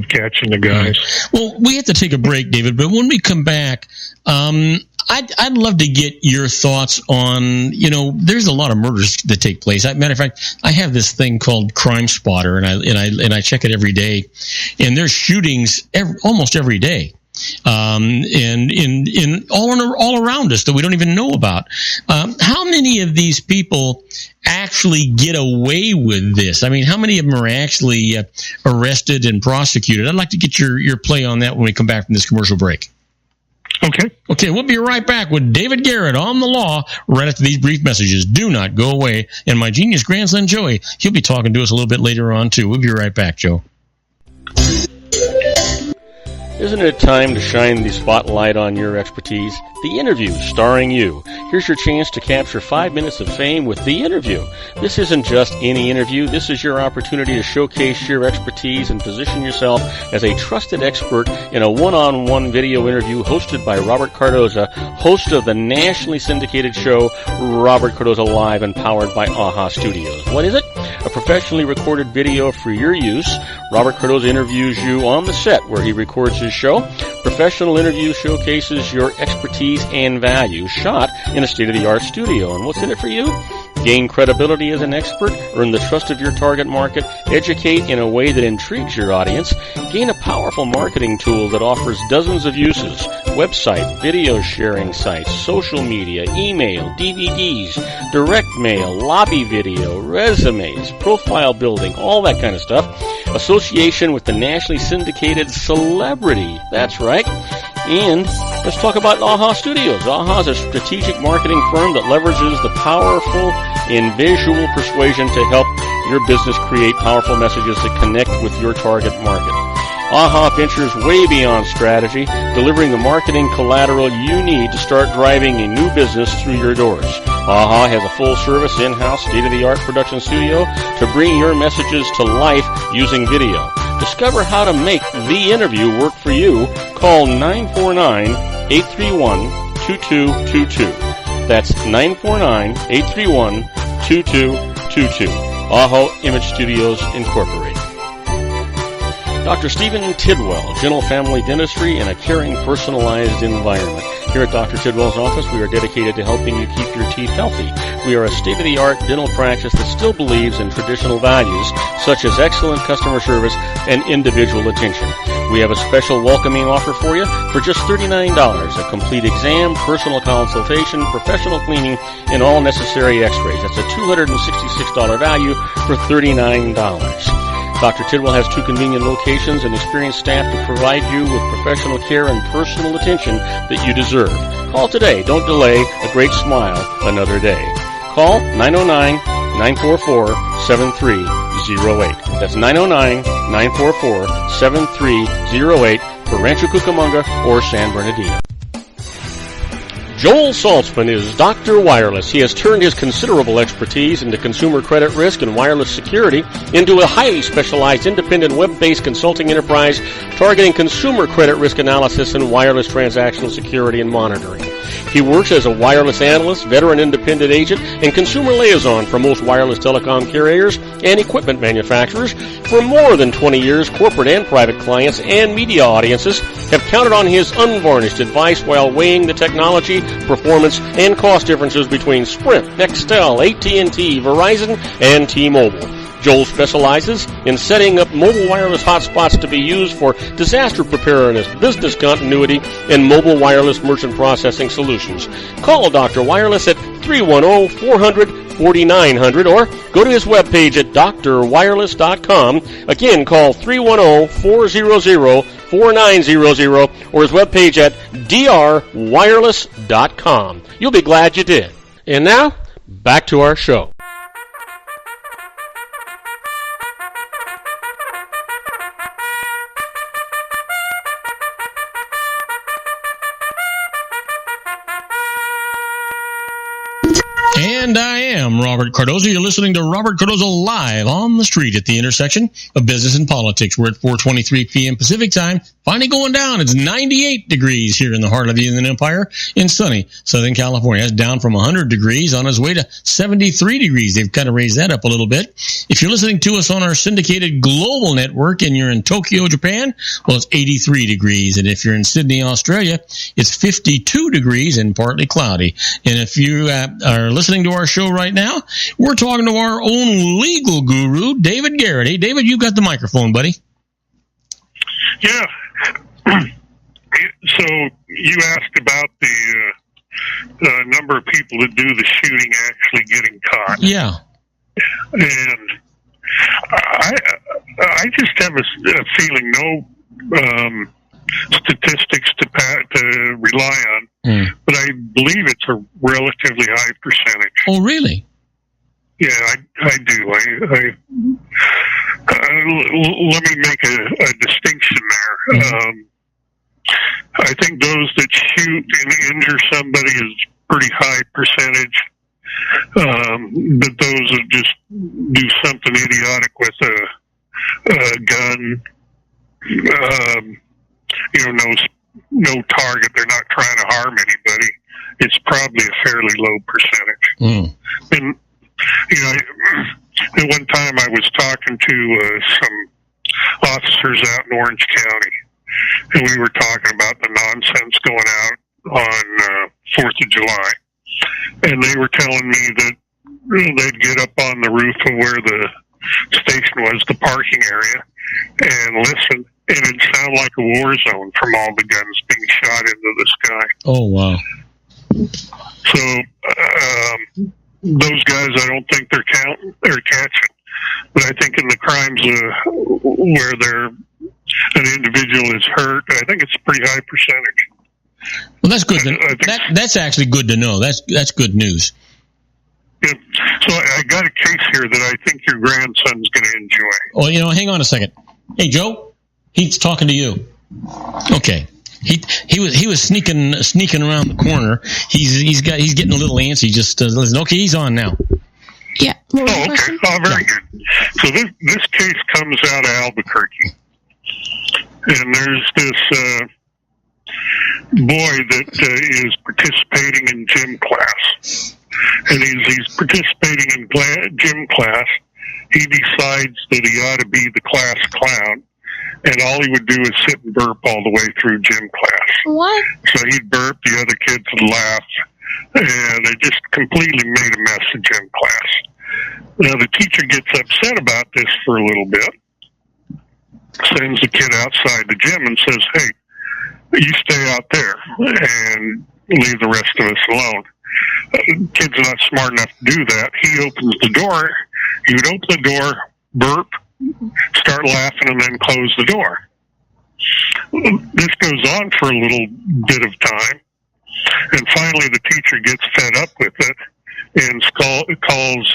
catching the guys. Well, we have to take a break, David, but when we come back, I'd love to get your thoughts on, there's a lot of murders that take place. Matter of fact, I have this thing called Crime Spotter, and I check it every day, and there's shootings almost every day. And in all around us that we don't even know about. How many of these people actually get away with this? I mean, how many of them are actually arrested and prosecuted? I'd like to get your play on that when we come back from this commercial break. Okay, we'll be right back with David Garrett on the law right after these brief messages. Do not go away. And my genius grandson, Joey, he'll be talking to us a little bit later on, too. We'll be right back, Joe. Isn't it time to shine the spotlight on your expertise? The Interview, starring you. Here's your chance to capture 5 minutes of fame with The Interview. This isn't just any interview. This is your opportunity to showcase your expertise and position yourself as a trusted expert in a one-on-one video interview hosted by Robert Cardoza, host of the nationally syndicated show Robert Cardoza Live and powered by AHA Studios. What is it? A professionally recorded video for your use. Robert Cardoza interviews you on the set where he records his show. Professional interview showcases your expertise and value, shot in a state-of-the-art studio. And what's in it for you? Gain credibility as an expert, earn the trust of your target market, educate in a way that intrigues your audience, gain a powerful marketing tool that offers dozens of uses, website, video sharing sites, social media, email, DVDs, direct mail, lobby video, resumes, profile building, all that kind of stuff. Association with the nationally syndicated celebrity. That's right. And let's talk about AHA Studios. AHA is a strategic marketing firm that leverages the powerful and visual persuasion to help your business create powerful messages that connect with your target market. AHA ventures way beyond strategy, delivering the marketing collateral you need to start driving a new business through your doors. AHA has a full-service, in-house, state-of-the-art production studio to bring your messages to life using video. Discover how to make The Interview work for you. Call 949-831-2222. That's 949-831-2222. AHA Image Studios Incorporated. Dr. Stephen Tidwell, Gentle Family Dentistry in a caring, personalized environment. Here at Dr. Tidwell's office, we are dedicated to helping you keep your teeth healthy. We are a state-of-the-art dental practice that still believes in traditional values, such as excellent customer service and individual attention. We have a special welcoming offer for you for just $39, a complete exam, personal consultation, professional cleaning, and all necessary x-rays. That's a $266 value for $39. Dr. Tidwell has 2 convenient locations and experienced staff to provide you with professional care and personal attention that you deserve. Call today. Don't delay. A great smile another day. Call 909-944-7308. That's 909-944-7308 for Rancho Cucamonga or San Bernardino. Joel Saltzman is Dr. Wireless. He has turned his considerable expertise into consumer credit risk and wireless security into a highly specialized independent web-based consulting enterprise targeting consumer credit risk analysis and wireless transactional security and monitoring. He works as a wireless analyst, veteran independent agent, and consumer liaison for most wireless telecom carriers and equipment manufacturers. For more than 20 years, corporate and private clients and media audiences have counted on his unvarnished advice while weighing the technology, performance, and cost differences between Sprint, Nextel, AT&T, Verizon, and T-Mobile. Joel specializes in setting up mobile wireless hotspots to be used for disaster preparedness, business continuity, and mobile wireless merchant processing solutions. Call Dr. Wireless at 310-400-4900 or go to his webpage at drwireless.com. Again, call 310-400-4900 or his webpage at drwireless.com. You'll be glad you did. And now, back to our show. Cardoza. You're listening to Robert Cardoza live on the street at the intersection of business and politics. We're at 4:23 p.m. Pacific time. Finally going down. It's 98 degrees here in the heart of the Inland Empire in sunny Southern California. That's down from 100 degrees on its way to 73 degrees. They've kind of raised that up a little bit. If you're listening to us on our syndicated global network and you're in Tokyo, Japan, well, it's 83 degrees. And if you're in Sydney, Australia, it's 52 degrees and partly cloudy. And if you are listening to our show right now, we're talking to our own legal guru, David Garrett. Hey, David, you've got the microphone, buddy. Yeah. So you asked about the number of people that do the shooting actually getting caught. Yeah. And I just have a feeling no statistics to rely on, but I believe it's a relatively high percentage. Oh, really? Yeah, I do. Let me make a distinction there. I think those that shoot and injure somebody is pretty high percentage. But those that just do something idiotic with a gun, no target, they're not trying to harm anybody, it's probably a fairly low percentage. And, at one time I was talking to some officers out in Orange County, and we were talking about the nonsense going out on 4th of July. And they were telling me that they'd get up on the roof of where the station was, the parking area, and listen, and it'd sound like a war zone from all the guns being shot into the sky. Oh, wow. So those guys, I don't think they're catching. But I think in the crimes where an individual is hurt, I think it's a pretty high percentage. Well, that's good. That's actually good to know. That's good news. Yeah. So I got a case here that I think your grandson's going to enjoy. Oh, hang on a second. Hey, Joe, he's talking to you. Okay. He was sneaking around the corner. He's getting a little antsy. Just listen. Okay, he's on now. Yeah. Oh, okay. Oh, very good. So this case comes out of Albuquerque, and there's this boy that is participating in gym class, and he's participating in gym class. He decides that he ought to be the class clown, and all he would do is sit and burp all the way through gym class. What? So he'd burp, the other kids would laugh, and it just completely made a mess of gym class. Now, the teacher gets upset about this for a little bit, sends the kid outside the gym and says, hey, you stay out there and leave the rest of us alone. Kid's not smart enough to do that. He opens the door. He would open the door, burp, start laughing, and then close the door. This goes on for a little bit of time, and finally the teacher gets fed up with it and calls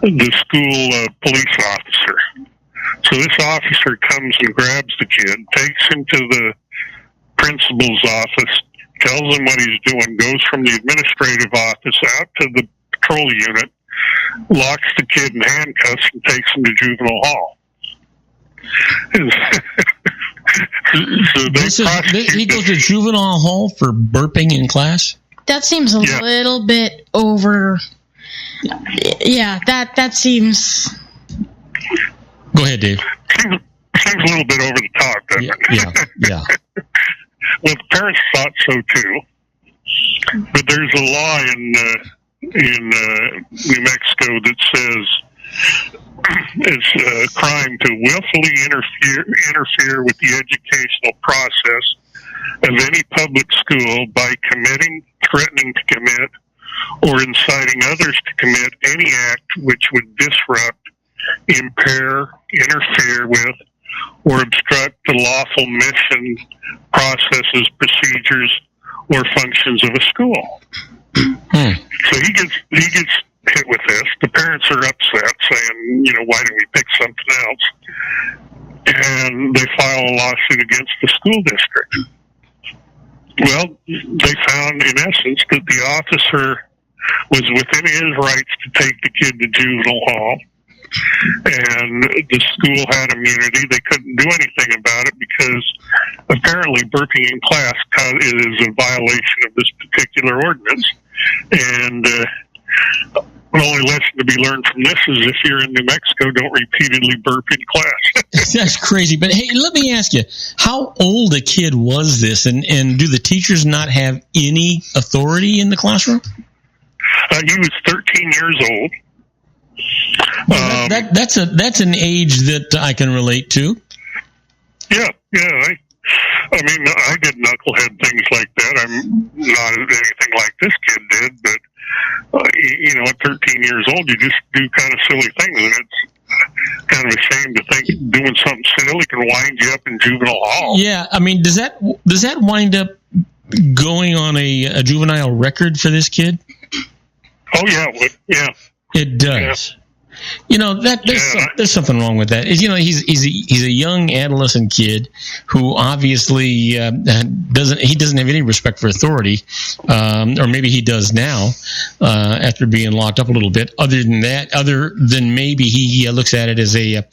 the school police officer. So this officer comes and grabs the kid, takes him to the principal's office, tells him what he's doing, goes from the administrative office out to the patrol unit, locks the kid in handcuffs, and takes him to juvenile hall. So he goes to juvenile hall for burping in class? That seems a little bit over. Yeah, that seems. Go ahead, Dave. Seems a little bit over the top, doesn't it? Yeah. Well, the parents thought so too. But there's a law in New Mexico that says it's a crime to willfully interfere with the educational process of any public school by committing, threatening to commit, or inciting others to commit any act which would disrupt, impair, interfere with, or obstruct the lawful mission, processes, procedures, or functions of a school. So he gets hit with this. The parents are upset, saying, why didn't we pick something else? And they file a lawsuit against the school district. Well, they found, in essence, that the officer was within his rights to take the kid to juvenile hall. And the school had immunity. They couldn't do anything about it because apparently burping in class is a violation of this particular ordinance. And the only lesson to be learned from this is if you're in New Mexico, don't repeatedly burp in class. That's crazy. But hey, let me ask you, how old a kid was this? And do the teachers not have any authority in the classroom? He was 13 years old. That's an age that I can relate to. Yeah. I mean, I did knucklehead things like that. I'm not anything like this kid did, but at 13 years old, you just do kind of silly things, and it's kind of a shame to think doing something silly can wind you up in juvenile hall. Yeah, I mean, does that wind up going on a juvenile record for this kid? Oh yeah. It does. Yeah. There's something wrong with that. He's a young adolescent kid who obviously doesn't have any respect for authority, or maybe he does now after being locked up a little bit. Other than maybe he looks at it as a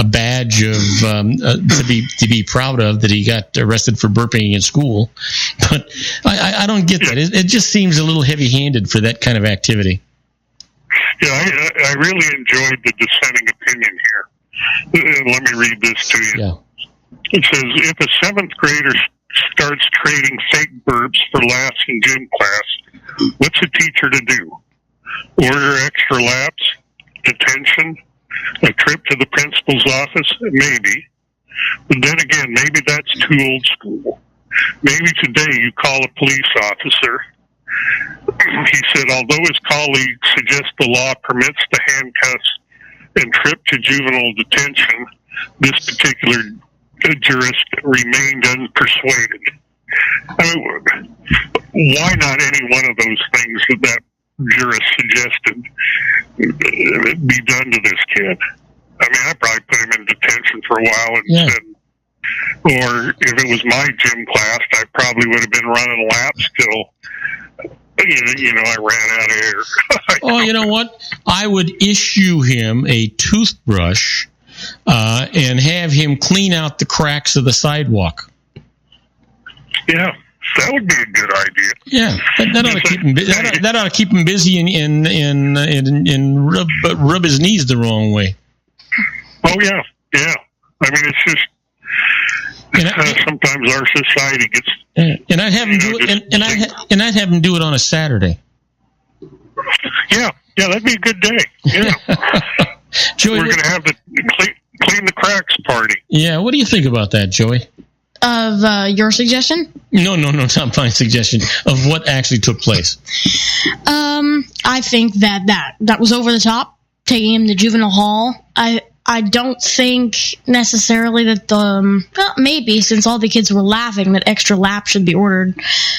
badge of to be proud of that he got arrested for burping in school. But I don't get that. It just seems a little heavy-handed for that kind of activity. Yeah, I really enjoyed the dissenting opinion here. Let me read this to you. Yeah. It says, if a 7th grader starts trading fake burps for laughs in gym class, what's a teacher to do? Order extra laps? Detention? A trip to the principal's office? Maybe. But then again, maybe that's too old school. Maybe today you call a police officer. He said, although his colleagues suggest the law permits the handcuffs and trip to juvenile detention, this particular jurist remained unpersuaded. I mean, why not any one of those things that jurist suggested be done to this kid? I mean, I'd probably put him in detention for a while and said, or if it was my gym class, I probably would have been running laps till I ran out of air. Oh, you know what? I would issue him a toothbrush and have him clean out the cracks of the sidewalk. Yeah, that would be a good idea. Yeah, that ought to keep him. That ought to keep him busy and rub his knees the wrong way. Oh yeah. I mean, it's just. Sometimes our society gets. And I'd have him do it. And I'd have him do it on a Saturday. Yeah, that'd be a good day. Yeah, Joey, we're going to have the clean the cracks party. Yeah, what do you think about that, Joey? Of your suggestion? No, not my suggestion of what actually took place. I think that was over the top. Taking him to juvenile hall. I don't think necessarily that maybe since all the kids were laughing that extra laps should be ordered.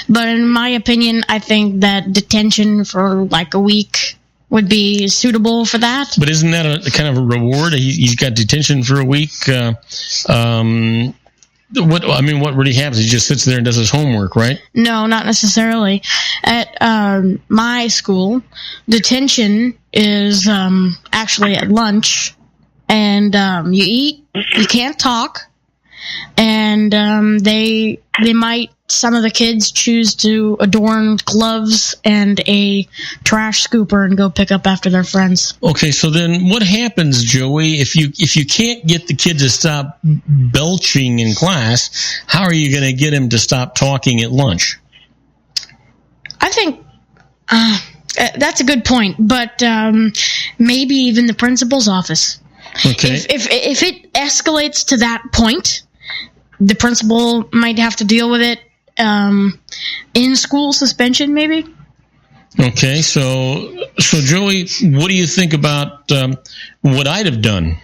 But in my opinion, I think that detention for like a week would be suitable for that. But isn't that a kind of a reward? He's got detention for a week. What really happens? He just sits there and does his homework, right? No, not necessarily. At my school, detention is actually at lunch. And you eat, you can't talk, and they might, some of the kids choose to adorn gloves and a trash scooper and go pick up after their friends. Okay, so then what happens, Joey, if you can't get the kid to stop belching in class, how are you going to get him to stop talking at lunch? I think that's a good point, but maybe even the principal's office. Okay. If it escalates to that point, the principal might have to deal with it in school suspension, maybe. Okay, so Joey, what do you think about what I'd have done?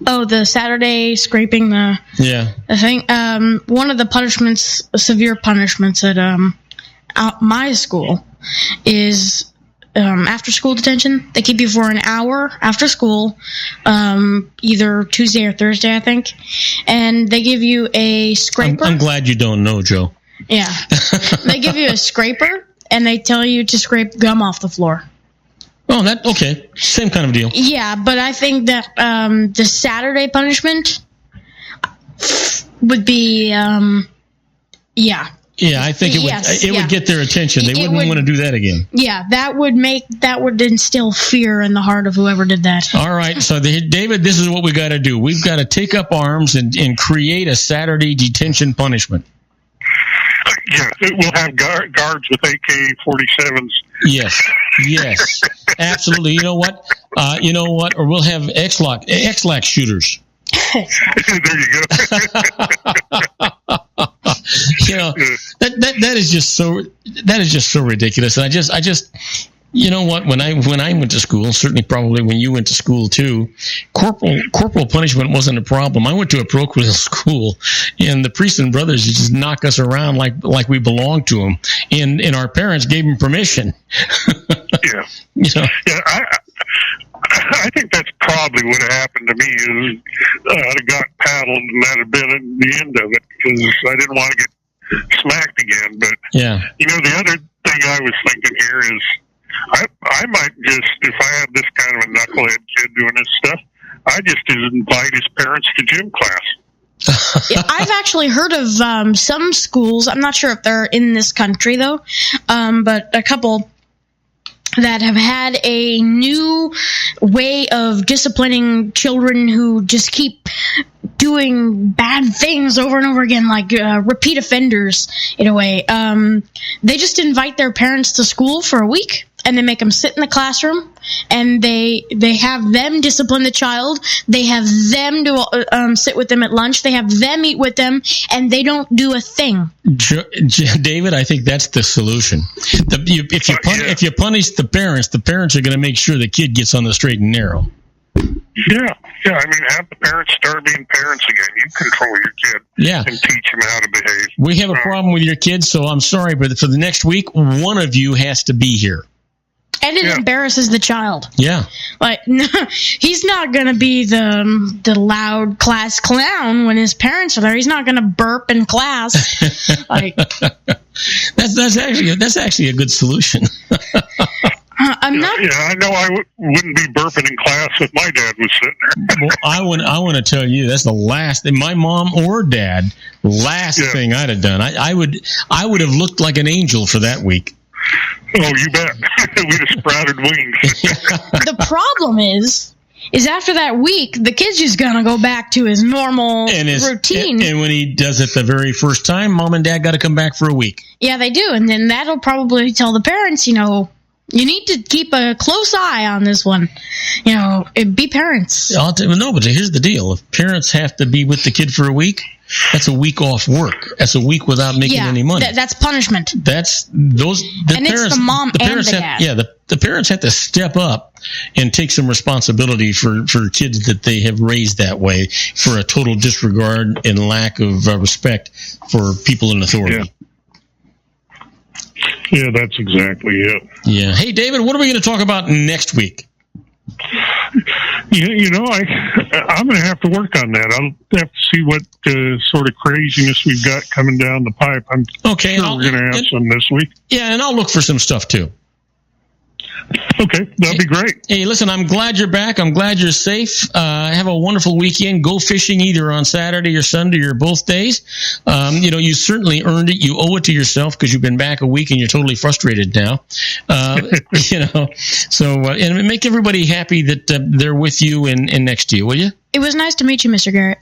Oh, the Saturday scraping the thing. One of the punishments, severe punishments at my school, is. After school detention, they keep you for an hour after school, either Tuesday or Thursday, I think, and they give you a scraper. I'm glad you don't know, Joe. Yeah, they give you a scraper, and they tell you to scrape gum off the floor. Oh, okay. Same kind of deal. Yeah, but I think that the Saturday punishment would be, yeah. Yeah, I think it would get their attention. They wouldn't want to do that again. Yeah, that would instill fear in the heart of whoever did that. All right, so David, this is what we got to do. We've got to take up arms and create a Saturday detention punishment. Yeah, we'll have guards with AK-47s. Yes, absolutely. You know what? Or we'll have X-Lax shooters. There you go. That is just so ridiculous. And I just you know what, when I went to school, certainly probably when you went to school too, corporal punishment wasn't a problem. I went to a parochial school, and the priests and brothers just knock us around like we belonged to them, and our parents gave them permission. Yeah. Yeah, I think that's probably what happened to me. Is I'd have got paddled, and that'd have been at the end of it, because I didn't want to get smacked again. But the other thing I was thinking here is I might just, if I had this kind of a knucklehead kid doing this stuff, I just invite his parents to gym class. I've actually heard of some schools. I'm not sure if they're in this country though, but a couple that have had a new way of disciplining children who just keep doing bad things over and over again, like repeat offenders in a way. They just invite their parents to school for a week, and they make them sit in the classroom, and they have them discipline the child. They have them to sit with them at lunch. They have them eat with them, and they don't do a thing. David, I think that's the solution. If you punish the parents are going to make sure the kid gets on the straight and narrow. Yeah. I mean, have the parents start being parents again. You control your kid. Yeah. And teach them how to behave. We have a problem with your kids, so I'm sorry, but for the next week, one of you has to be here. And it embarrasses the child. Yeah. Like, no, he's not going to be the loud class clown when his parents are there. He's not going to burp in class. Like, that's actually a good solution. I'm not. Yeah, I know I wouldn't be burping in class if my dad was sitting there. Well, I want to tell you, that's the last thing, my mom or dad, thing I'd have done. I would have looked like an angel for that week. Oh, you bet. We'd have sprouted wings. The problem is after that week, the kid's just going to go back to his normal routine. And when he does it the very first time, mom and dad got to come back for a week. Yeah, they do. And then that'll probably tell the parents, you need to keep a close eye on this one. Be parents. No, but here's the deal. If parents have to be with the kid for a week, that's a week off work. That's a week without making any money. That's punishment. It's the mom and the dad. The parents have to step up and take some responsibility for kids that they have raised that way, for a total disregard and lack of respect for people in authority. Yeah, that's exactly it. Yeah. Hey, David, what are we going to talk about next week? I'm going to have to work on that. I'll have to see what sort of craziness we've got coming down the pipe. I'm sure we're going to have some this week. Yeah, and I'll look for some stuff, too. Okay, that'd be great. Hey, listen, I'm glad you're back. I'm glad you're safe. Have a wonderful weekend. Go fishing either on Saturday or Sunday or both days. You certainly earned it. You owe it to yourself because you've been back a week and you're totally frustrated now. So and make everybody happy that they're with you and next to you, will you? It was nice to meet you, Mr. Garrett.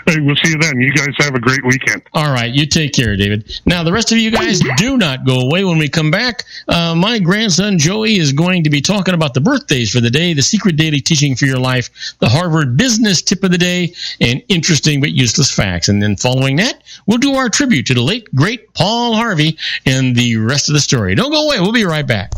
Hey, we'll see you then. You guys have a great weekend. All right. You take care, David. Now, the rest of you guys do not go away. When we come back, my grandson, Joey, is going to be talking about the birthdays for the day, the secret daily teaching for your life, the Harvard business tip of the day, and interesting but useless facts. And then following that, we'll do our tribute to the late, great Paul Harvey and the rest of the story. Don't go away. We'll be right back.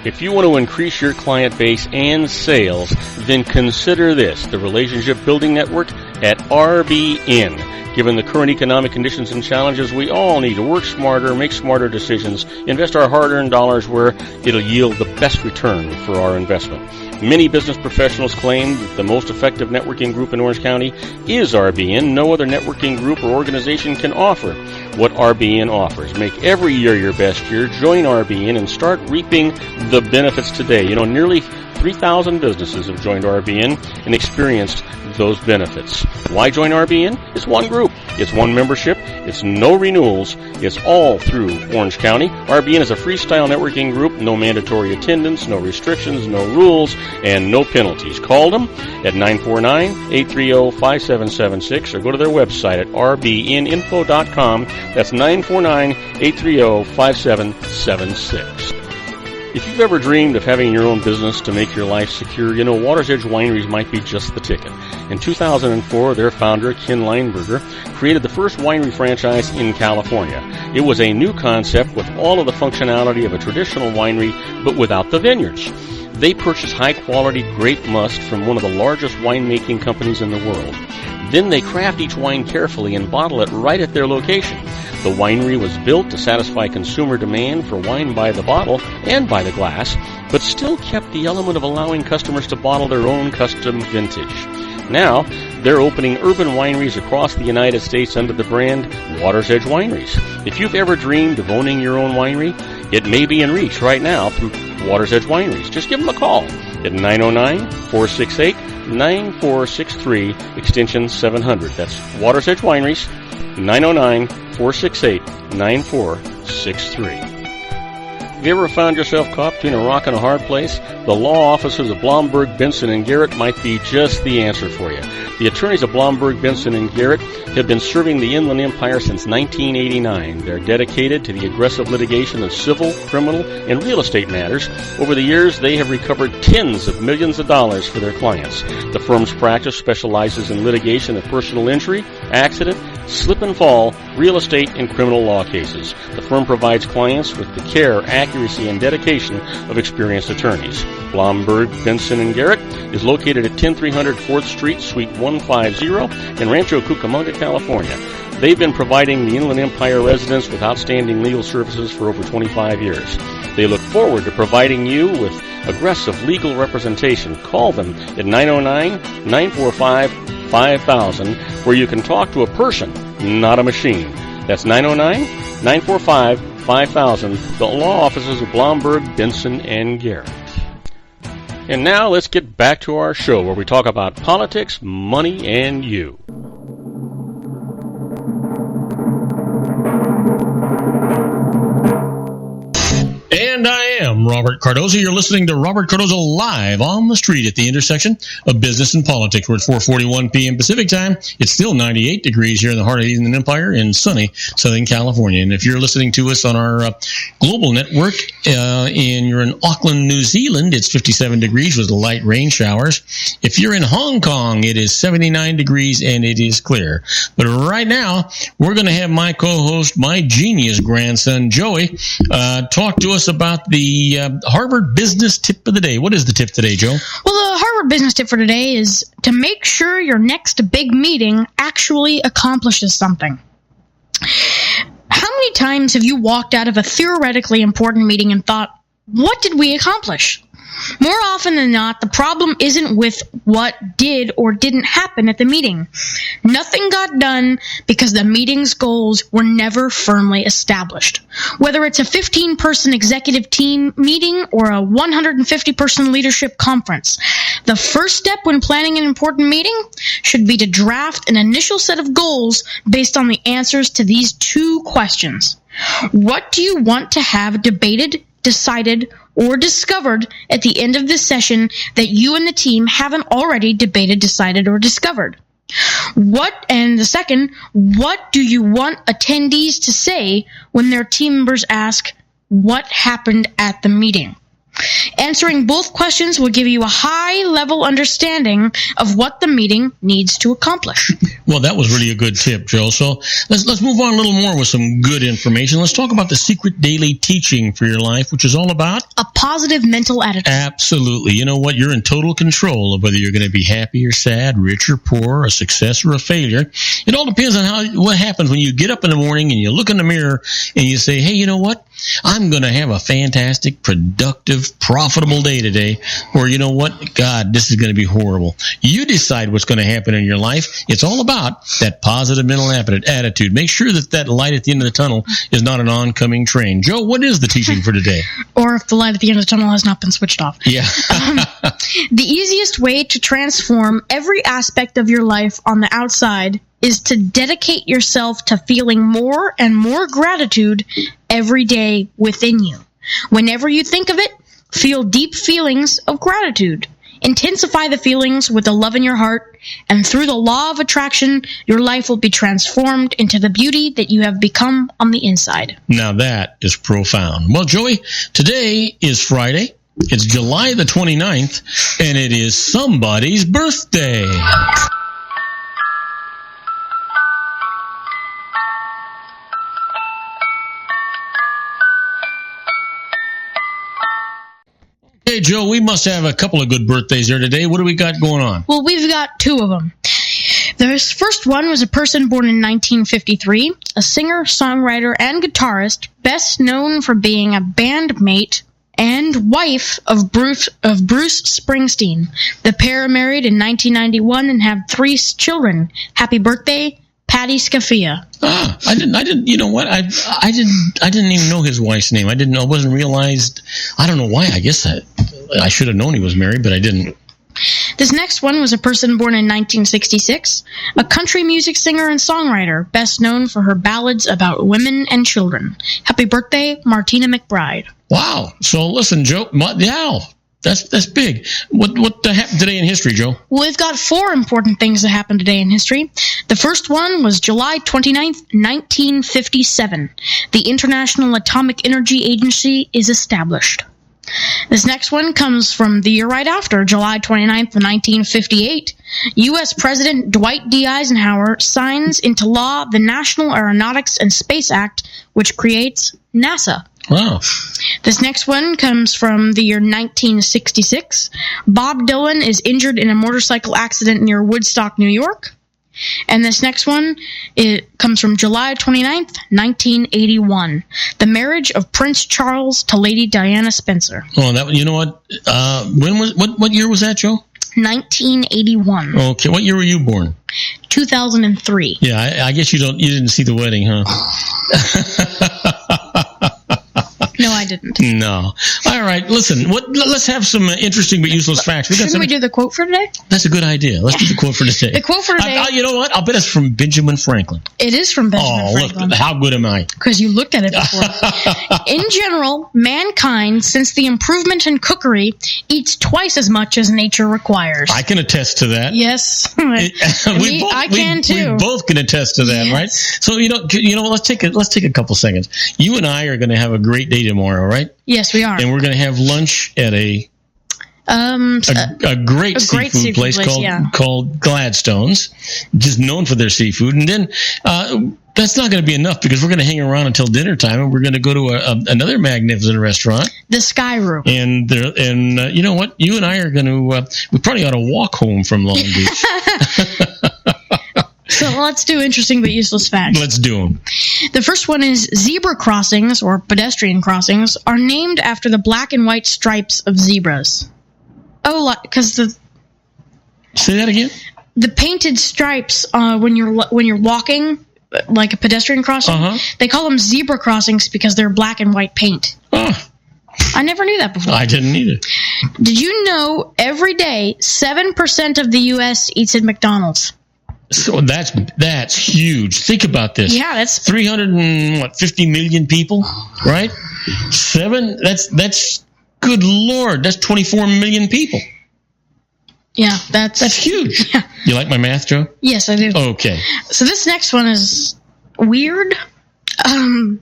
If you want to increase your client base and sales, then consider this. The Relationship Building Network at RBN. Given the current economic conditions and challenges, we all need to work smarter, make smarter decisions, invest our hard-earned dollars where it'll yield the best return for our investment. Many business professionals claim that the most effective networking group in Orange County is RBN. No other networking group or organization can offer what RBN offers. Make every year your best year. Join RBN and start reaping the benefits today. Nearly 3,000 businesses have joined RBN and experienced those benefits. Why join RBN? It's one group. It's one membership. It's no renewals. It's all through Orange County. RBN is a freestyle networking group. No mandatory attendance, no restrictions, no rules, and no penalties. Call them at 949-830-5776 or go to their website at rbninfo.com. That's 949-830-5776. If you've ever dreamed of having your own business to make your life secure, Water's Edge Wineries might be just the ticket. In 2004, their founder, Ken Leinberger, created the first winery franchise in California. It was a new concept with all of the functionality of a traditional winery, but without the vineyards. They purchased high-quality grape must from one of the largest winemaking companies in the world. Then they craft each wine carefully and bottle it right at their location. The winery was built to satisfy consumer demand for wine by the bottle and by the glass, but still kept the element of allowing customers to bottle their own custom vintage. Now, they're opening urban wineries across the United States under the brand Water's Edge Wineries. If you've ever dreamed of owning your own winery, it may be in reach right now through Water's Edge Wineries. Just give them a call at 909-468-9463, extension 700. That's Water's Edge Wineries, 909-468-9463. Have you ever found yourself caught between a rock and a hard place? The law offices of Blomberg, Benson, and Garrett might be just the answer for you. The attorneys of Blomberg, Benson, and Garrett have been serving the Inland Empire since 1989. They're dedicated to the aggressive litigation of civil, criminal, and real estate matters. Over the years, they have recovered tens of millions of dollars for their clients. The firm's practice specializes in litigation of personal injury, accident, slip and fall, real estate, and criminal law cases. The firm provides clients with the care, accuracy, and dedication of experienced attorneys. Blomberg, Benson, and Garrett is located at 10300 4th Street, Suite 150 in Rancho Cucamonga, California. They've been providing the Inland Empire residents with outstanding legal services for over 25 years. They look forward to providing you with aggressive legal representation. Call them at 909-945-5000, where you can talk to a person, not a machine. That's 909-945-5000, the law offices of Blomberg, Benson, and Garrett. And now let's get back to our show where we talk about politics, money, and you. And I am Robert Cardoza. You're listening to Robert Cardoza live on the street at the intersection of business and politics. We're at 4:41 p.m. Pacific time. It's still 98 degrees here in the heart of the Inland Empire in sunny Southern California. And if you're listening to us on our global network and you're in Auckland, New Zealand, it's 57 degrees with light rain showers. If you're in Hong Kong, it is 79 degrees and it is clear. But right now, we're going to have my co-host, my genius grandson, Joey, talk to us about the Harvard Business Tip of the Day. What is the tip today, Joe? Well, the Harvard Business Tip for today is to make sure your next big meeting actually accomplishes something. How many times have you walked out of a theoretically important meeting and thought, what did we accomplish? More often than not, the problem isn't with what did or didn't happen at the meeting. Nothing got done because the meeting's goals were never firmly established. Whether it's a 15-person executive team meeting or a 150-person leadership conference, the first step when planning an important meeting should be to draft an initial set of goals based on the answers to these two questions. What do you want to have debated, decided, or discovered at the end of this session that you and the team haven't already debated, decided, or discovered? And the second, what do you want attendees to say when their team members ask, what happened at the meeting? Answering both questions will give you a high-level understanding of what the meeting needs to accomplish. Well, that was really a good tip, Joe. So let's move on a little more with some good information. Let's talk about the secret daily teaching for your life, which is all about a positive mental attitude. Absolutely. You know what? You're in total control of whether you're going to be happy or sad, rich or poor, a success or a failure. It all depends on what happens when you get up in the morning and you look in the mirror and you say, hey, you know what? I'm going to have a fantastic, productive, profitable day today. Or, you know what? God, this is going to be horrible. You decide what's going to happen in your life. It's all about that positive mental attitude. Make sure that light at the end of the tunnel is not an oncoming train. Joe, what is the teaching for today? Or if the light at the end of the tunnel has not been switched off. Yeah. The easiest way to transform every aspect of your life on the outside is to dedicate yourself to feeling more and more gratitude every day within you. Whenever you think of it, feel deep feelings of gratitude. Intensify the feelings with the love in your heart, and through the law of attraction, your life will be transformed into the beauty that you have become on the inside. Now that is profound. Well, Joey, today is Friday. It's July the 29th, and it is somebody's birthday. Hey, Joe, we must have a couple of good birthdays there today. What do we got going on? Well, we've got two of them. The first one was a person born in 1953, a singer, songwriter, and guitarist, best known for being a bandmate and wife of Bruce Springsteen. The pair married in 1991 and have 3 children. Happy birthday, Patti Sciffia. I didn't. You know what? I didn't even know his wife's name. I wasn't realized. I don't know why. I guess I should have known he was married, but I didn't. This next one was a person born in 1966, a country music singer and songwriter, best known for her ballads about women and children. Happy birthday, Martina McBride. Wow. So listen, Joe. Yeah. That's big. What happened today in history, Joe? Well, we've got 4 important things that happened today in history. The first one was July 29th, 1957. The International Atomic Energy Agency is established. This next one comes from the year right after, July 29th, 1958. U.S. President Dwight D. Eisenhower signs into law the National Aeronautics and Space Act, which creates NASA. Wow. This next one comes from the year 1966. Bob Dylan is injured in a motorcycle accident near Woodstock, New York. And this next one, it comes from July 29th, 1981. The marriage of Prince Charles to Lady Diana Spencer. Oh, that, you know what? What year was that, Joe? 1981. Okay, what year were you born? 2003. Yeah, I guess you didn't see the wedding, huh? No, I didn't. No. All right, listen. Let's have some interesting but useless facts. Shouldn't we do the quote for today? That's a good idea. Let's do the quote for today. The quote for today. You know what? I'll bet it's from Benjamin Franklin. It is from Benjamin Franklin. Look, how good am I? Because you looked at it before. In general, mankind, since the improvement in cookery, eats twice as much as nature requires. I can attest to that. Yes. I can too. We both can attest to that, yes. Right? So you know, let's take a couple seconds. You and I are going to have a great day tomorrow, right? Yes, we are. And we're going to have lunch at a great seafood place called Gladstone's, just known for their seafood. And then that's not going to be enough because we're going to hang around until dinner time, and we're going to go to another magnificent restaurant, the Sky Room. And you know what? You and I are going to we probably ought to walk home from Long Beach. So let's do interesting but useless facts. Let's do them. The first one is zebra crossings, or pedestrian crossings, are named after the black and white stripes of zebras. Oh, because Say that again? The painted stripes when you're walking, like a pedestrian crossing, they call them zebra crossings because they're black and white paint. Oh. I never knew that before. I didn't either. Did you know every day 7% of the U.S. eats at McDonald's? So that's huge. Think about this. Yeah, that's 350 million people, right? 7. That's good Lord. That's 24 million people. Yeah, that's huge. Yeah. You like my math, Joe? Yes, I do. Okay. So this next one is weird. In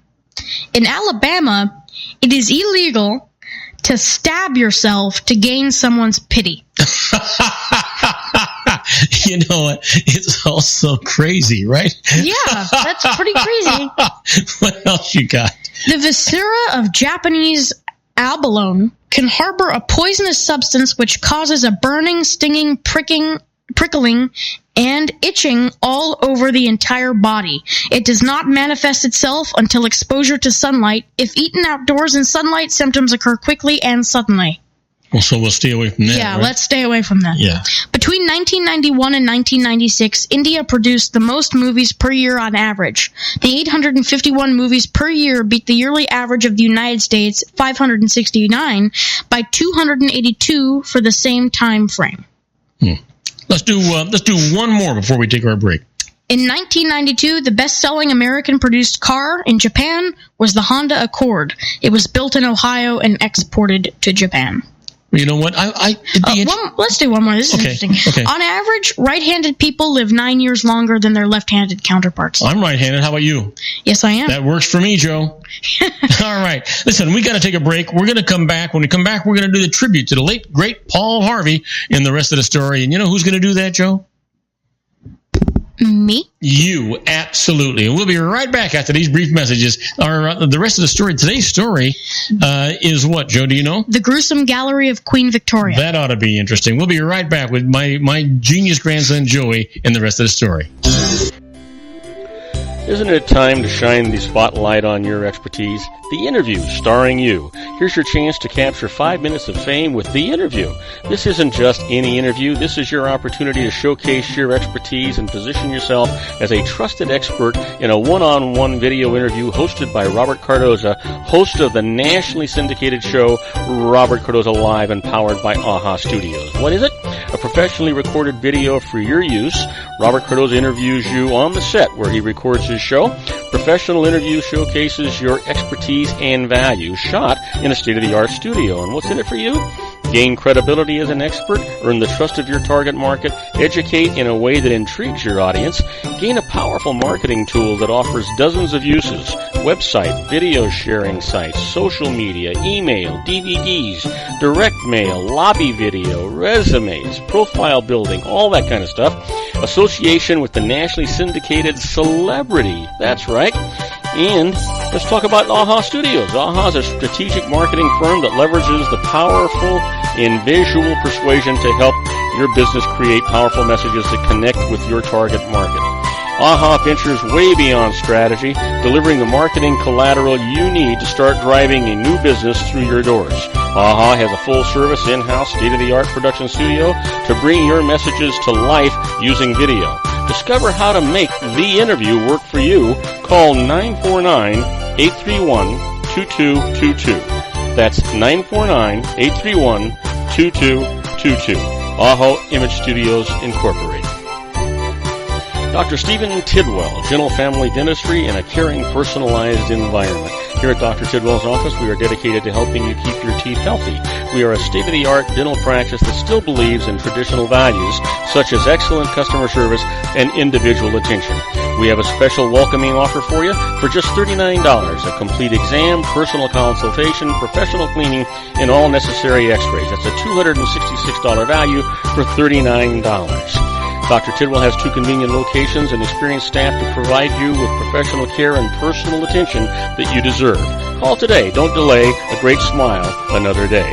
Alabama, it is illegal to stab yourself to gain someone's pity. You know what? It's also crazy, right? Yeah, that's pretty crazy. What else you got? The viscera of Japanese abalone can harbor a poisonous substance which causes a burning, stinging, prickling, and itching all over the entire body. It does not manifest itself until exposure to sunlight. If eaten outdoors in sunlight, symptoms occur quickly and suddenly. Well, so we'll stay away from that. Yeah, right? Let's stay away from that. Yeah. Between 1991 and 1996, India produced the most movies per year on average. The 851 movies per year beat the yearly average of the United States, 569, by 282 for the same time frame. Let's do one more before we take our break. In 1992, the best-selling American-produced car in Japan was the Honda Accord. It was built in Ohio and exported to Japan. You know what? Let's do one more. This is interesting. Okay. On average, right-handed people live 9 years longer than their left-handed counterparts. I'm right-handed. How about you? Yes, I am. That works for me, Joe. All right. Listen, we got to take a break. We're going to come back. When we come back, we're going to do the tribute to the late, great Paul Harvey in the rest of the story. And you know who's going to do that, Joe? Me? You, absolutely. And we'll be right back after these brief messages. The rest of the story, today's story, is what, Joe? Do you know? The Gruesome Gallery of Queen Victoria. That ought to be interesting. We'll be right back with my genius grandson, Joey, and the rest of the story. Isn't it time to shine the spotlight on your expertise? The Interview, starring you. Here's your chance to capture 5 minutes of fame with The Interview. This isn't just any interview. This is your opportunity to showcase your expertise and position yourself as a trusted expert in a one-on-one video interview hosted by Robert Cardoza, host of the nationally syndicated show Robert Cardoza Live and powered by AHA Studios. What is it? A professionally recorded video for your use. Robert Cardoza interviews you on the set where he records his show. Professional interview showcases your expertise and value, shot in a state-of-the-art studio. And what's in it for you? Gain credibility as an expert, earn the trust of your target market, educate in a way that intrigues your audience, gain a powerful marketing tool that offers dozens of uses, website, video sharing sites, social media, email, DVDs, direct mail, lobby video, resumes, profile building, all that kind of stuff. Association with the nationally syndicated celebrity. That's right. And let's talk about AHA Studios. AHA is a strategic marketing firm that leverages the powerful and visual persuasion to help your business create powerful messages that connect with your target market. AHA ventures way beyond strategy, delivering the marketing collateral you need to start driving a new business through your doors. AHA has a full-service, in-house, state-of-the-art production studio to bring your messages to life using video. Discover how to make The Interview work for you. Call 949-831-2222. That's 949-831-2222. AHA Image Studios Incorporated. Dr. Stephen Tidwell, General Family Dentistry in a caring, personalized environment. Here at Dr. Tidwell's office, we are dedicated to helping you keep your teeth healthy. We are a state-of-the-art dental practice that still believes in traditional values, such as excellent customer service and individual attention. We have a special welcoming offer for you for just $39. A complete exam, personal consultation, professional cleaning, and all necessary x-rays. That's a $266 value for $39. Dr. Tidwell has 2 convenient locations and experienced staff to provide you with professional care and personal attention that you deserve. Call today. Don't delay. A great smile another day.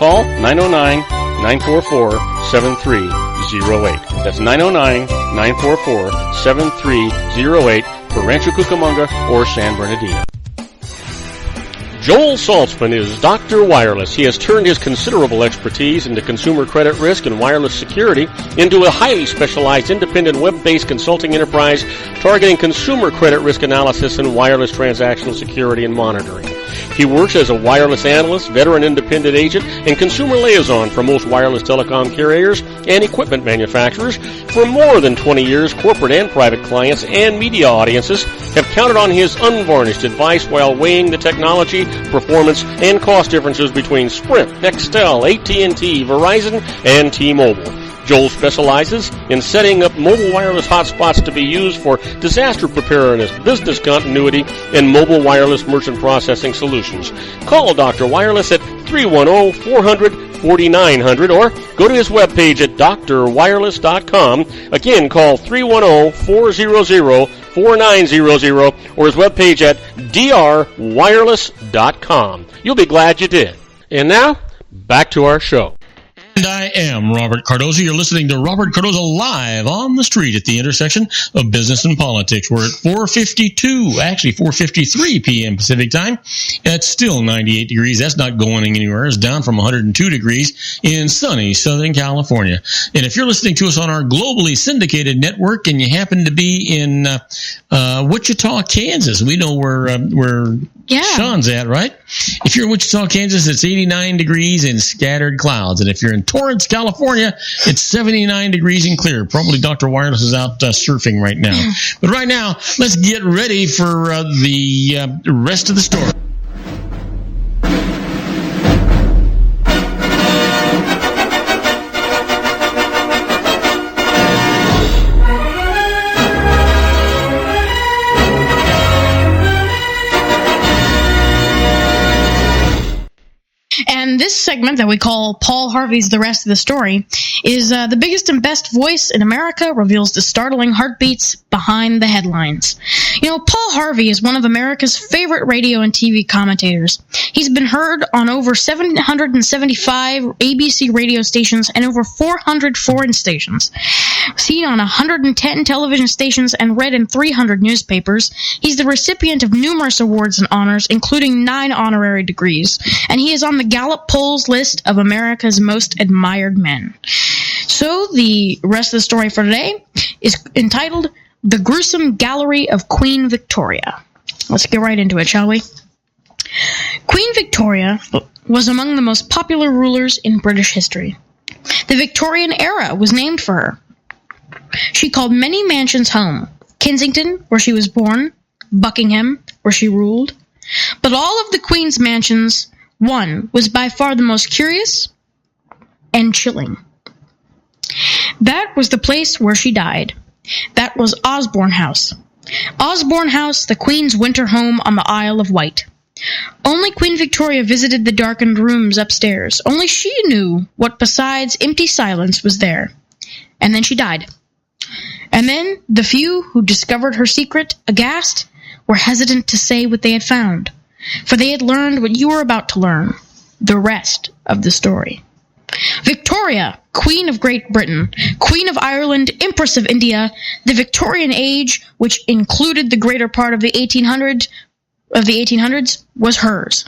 Call 909-944-7308. That's 909-944-7308 for Rancho Cucamonga or San Bernardino. Joel Saltzman is Dr. Wireless. He has turned his considerable expertise into consumer credit risk and wireless security into a highly specialized independent web-based consulting enterprise targeting consumer credit risk analysis and wireless transactional security and monitoring. He works as a wireless analyst, veteran independent agent, and consumer liaison for most wireless telecom carriers and equipment manufacturers. For more than 20 years, corporate and private clients and media audiences have counted on his unvarnished advice while weighing the technology, performance, and cost differences between Sprint, Nextel, AT&T, Verizon, and T-Mobile. Joel specializes in setting up mobile wireless hotspots to be used for disaster preparedness, business continuity, and mobile wireless merchant processing solutions. Call Dr. Wireless at 310-400-4900, or go to his webpage at drwireless.com. Again, call 310-400-4900 or his webpage at drwireless.com. You'll be glad you did. And now, back to our show. And I am Robert Cardoza. You're listening to Robert Cardoza live on the street at the intersection of business and politics. We're at 4:53 p.m. Pacific time. It's still 98 degrees. That's not going anywhere. It's down from 102 degrees in sunny Southern California. And if you're listening to us on our globally syndicated network and you happen to be in Wichita, Kansas, we know where Sean's at, right? If you're in Wichita, Kansas, it's 89 degrees and scattered clouds. And if you're in Torrance, California, it's 79 degrees and clear. Probably Dr. Wireless is out surfing right now. But right now, let's get ready for the rest of the story. And this segment that we call Paul Harvey's The Rest of the Story is the biggest and best voice in America reveals the startling heartbeats behind the headlines. You know, Paul Harvey is one of America's favorite radio and TV commentators. He's been heard on over 775 ABC radio stations and over 400 foreign stations. Seen on 110 television stations and read in 300 newspapers, he's the recipient of numerous awards and honors, including 9 honorary degrees, and he is on the Gallup polls list of America's most admired men. So the rest of the story for today is entitled The Gruesome Gallery of Queen Victoria. Let's get right into it, shall we? Queen Victoria was among the most popular rulers in British history. The Victorian era was named for her. She called many mansions home: Kensington, where she was born; Buckingham, where she ruled. But all of the Queen's mansions, one was by far the most curious and chilling. That was the place where she died. That was Osborne House. Osborne House, the Queen's winter home on the Isle of Wight. Only Queen Victoria visited the darkened rooms upstairs. Only she knew what besides empty silence was there. And then she died. And then the few who discovered her secret, aghast, were hesitant to say what they had found, for they had learned what you were about to learn, the rest of the story. Victoria, Queen of Great Britain, Queen of Ireland, Empress of India, the Victorian age, which included the greater part of the 1800s, was hers.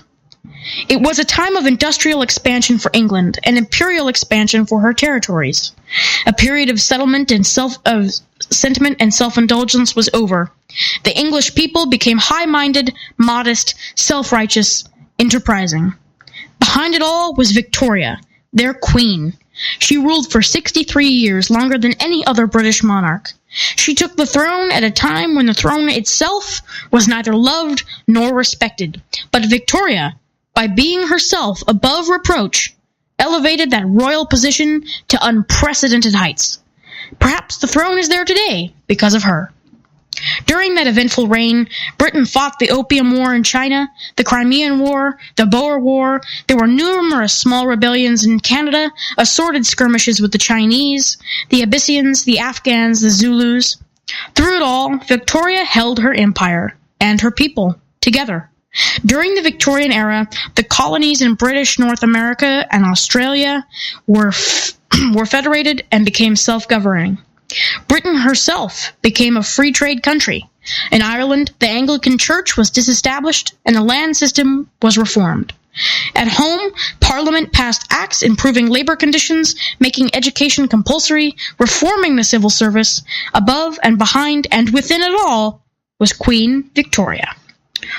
It was a time of industrial expansion for England and imperial expansion for her territories. A period of sentiment and self-indulgence was over. The English people became high-minded, modest, self-righteous, enterprising. Behind it all was Victoria, their queen. She ruled for 63 years, longer than any other British monarch. She took the throne at a time when the throne itself was neither loved nor respected. But Victoria, by being herself above reproach, elevated that royal position to unprecedented heights. Perhaps the throne is there today because of her. During that eventful reign, Britain fought the Opium War in China, the Crimean War, the Boer War. There were numerous small rebellions in Canada, assorted skirmishes with the Chinese, the Abyssinians, the Afghans, the Zulus. Through it all, Victoria held her empire and her people together. During the Victorian era, the colonies in British North America and Australia were federated and became self-governing. Britain herself became a free trade country. In Ireland, the Anglican Church was disestablished and the land system was reformed. At home, Parliament passed acts improving labor conditions, making education compulsory, reforming the civil service. Above and behind and within it all was Queen Victoria.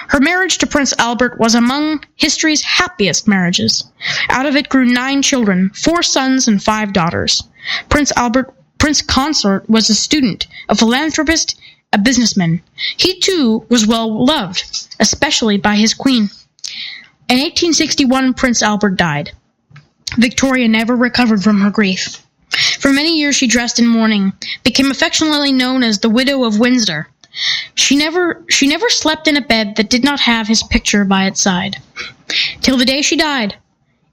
Her marriage to Prince Albert was among history's happiest marriages. Out of it grew 9 children, 4 sons and 5 daughters. Prince Consort was a student, a philanthropist, a businessman. He too was well loved, especially by his queen. In 1861, Prince Albert died. Victoria never recovered from her grief. For many years she dressed in mourning, became affectionately known as the Widow of Windsor. She never slept in a bed that did not have his picture by its side. Till the day she died,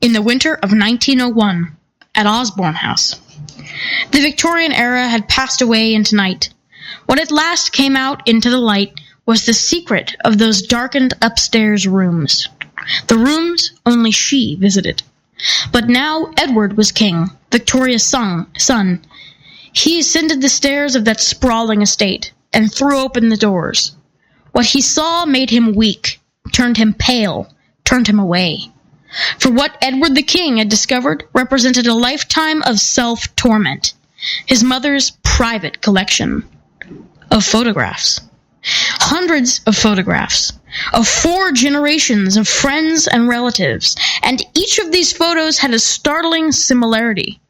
in the winter of 1901 at Osborne House. The Victorian era had passed away into night. What at last came out into the light was the secret of those darkened upstairs rooms. The rooms only she visited. But now Edward was king, Victoria's son. He ascended the stairs of that sprawling estate and threw open the doors. What he saw made him weak, turned him pale, turned him away. For what Edward the King had discovered represented a lifetime of self-torment. His mother's private collection of photographs. Hundreds of photographs of 4 generations of friends and relatives, and each of these photos had a startling similarity.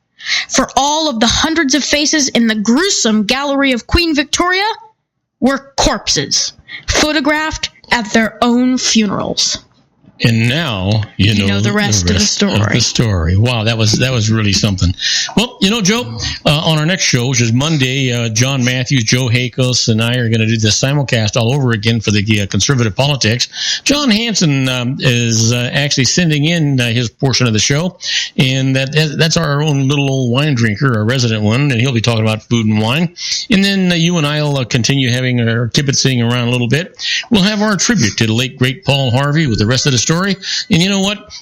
For all of the hundreds of faces in the gruesome gallery of Queen Victoria were corpses, photographed at their own funerals. And now you know the rest of the story. Wow, that was really something. Well, Joe, on our next show, which is Monday, John Matthews, Joe Hakos, and I are going to do the simulcast all over again for the conservative politics. John Hanson is actually sending in his portion of the show, and that's our own little old wine drinker, our resident one, and he'll be talking about food and wine. And then you and I will continue having our kibitzing around a little bit. We'll have our tribute to the late, great Paul Harvey with the rest of the story. And you know what?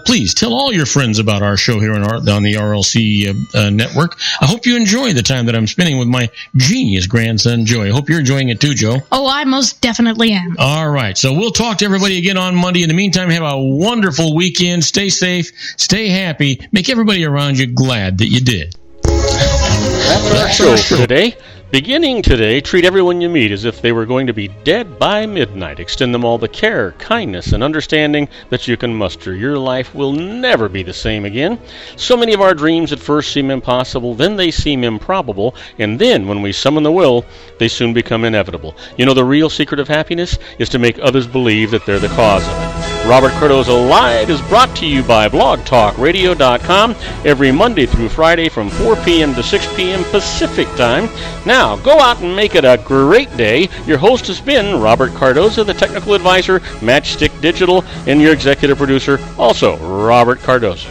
Please tell all your friends about our show here on the RLC network. I hope you enjoy the time that I'm spending with my genius grandson, Joey. I hope you're enjoying it too, Joe. Oh, I most definitely am. All right. So we'll talk to everybody again on Monday. In the meantime, have a wonderful weekend. Stay safe. Stay happy. Make everybody around you glad that you did. That's our show for today. Beginning today, treat everyone you meet as if they were going to be dead by midnight. Extend them all the care, kindness, and understanding that you can muster. Your life will never be the same again. So many of our dreams at first seem impossible, then they seem improbable, and then when we summon the will, they soon become inevitable. The real secret of happiness is to make others believe that they're the cause of it. Robert Cardoza Live is brought to you by blogtalkradio.com every Monday through Friday from 4 p.m. to 6 p.m. Pacific Time. Now, go out and make it a great day. Your host has been Robert Cardoza, the technical advisor, Matchstick Digital, and your executive producer, also Robert Cardoza.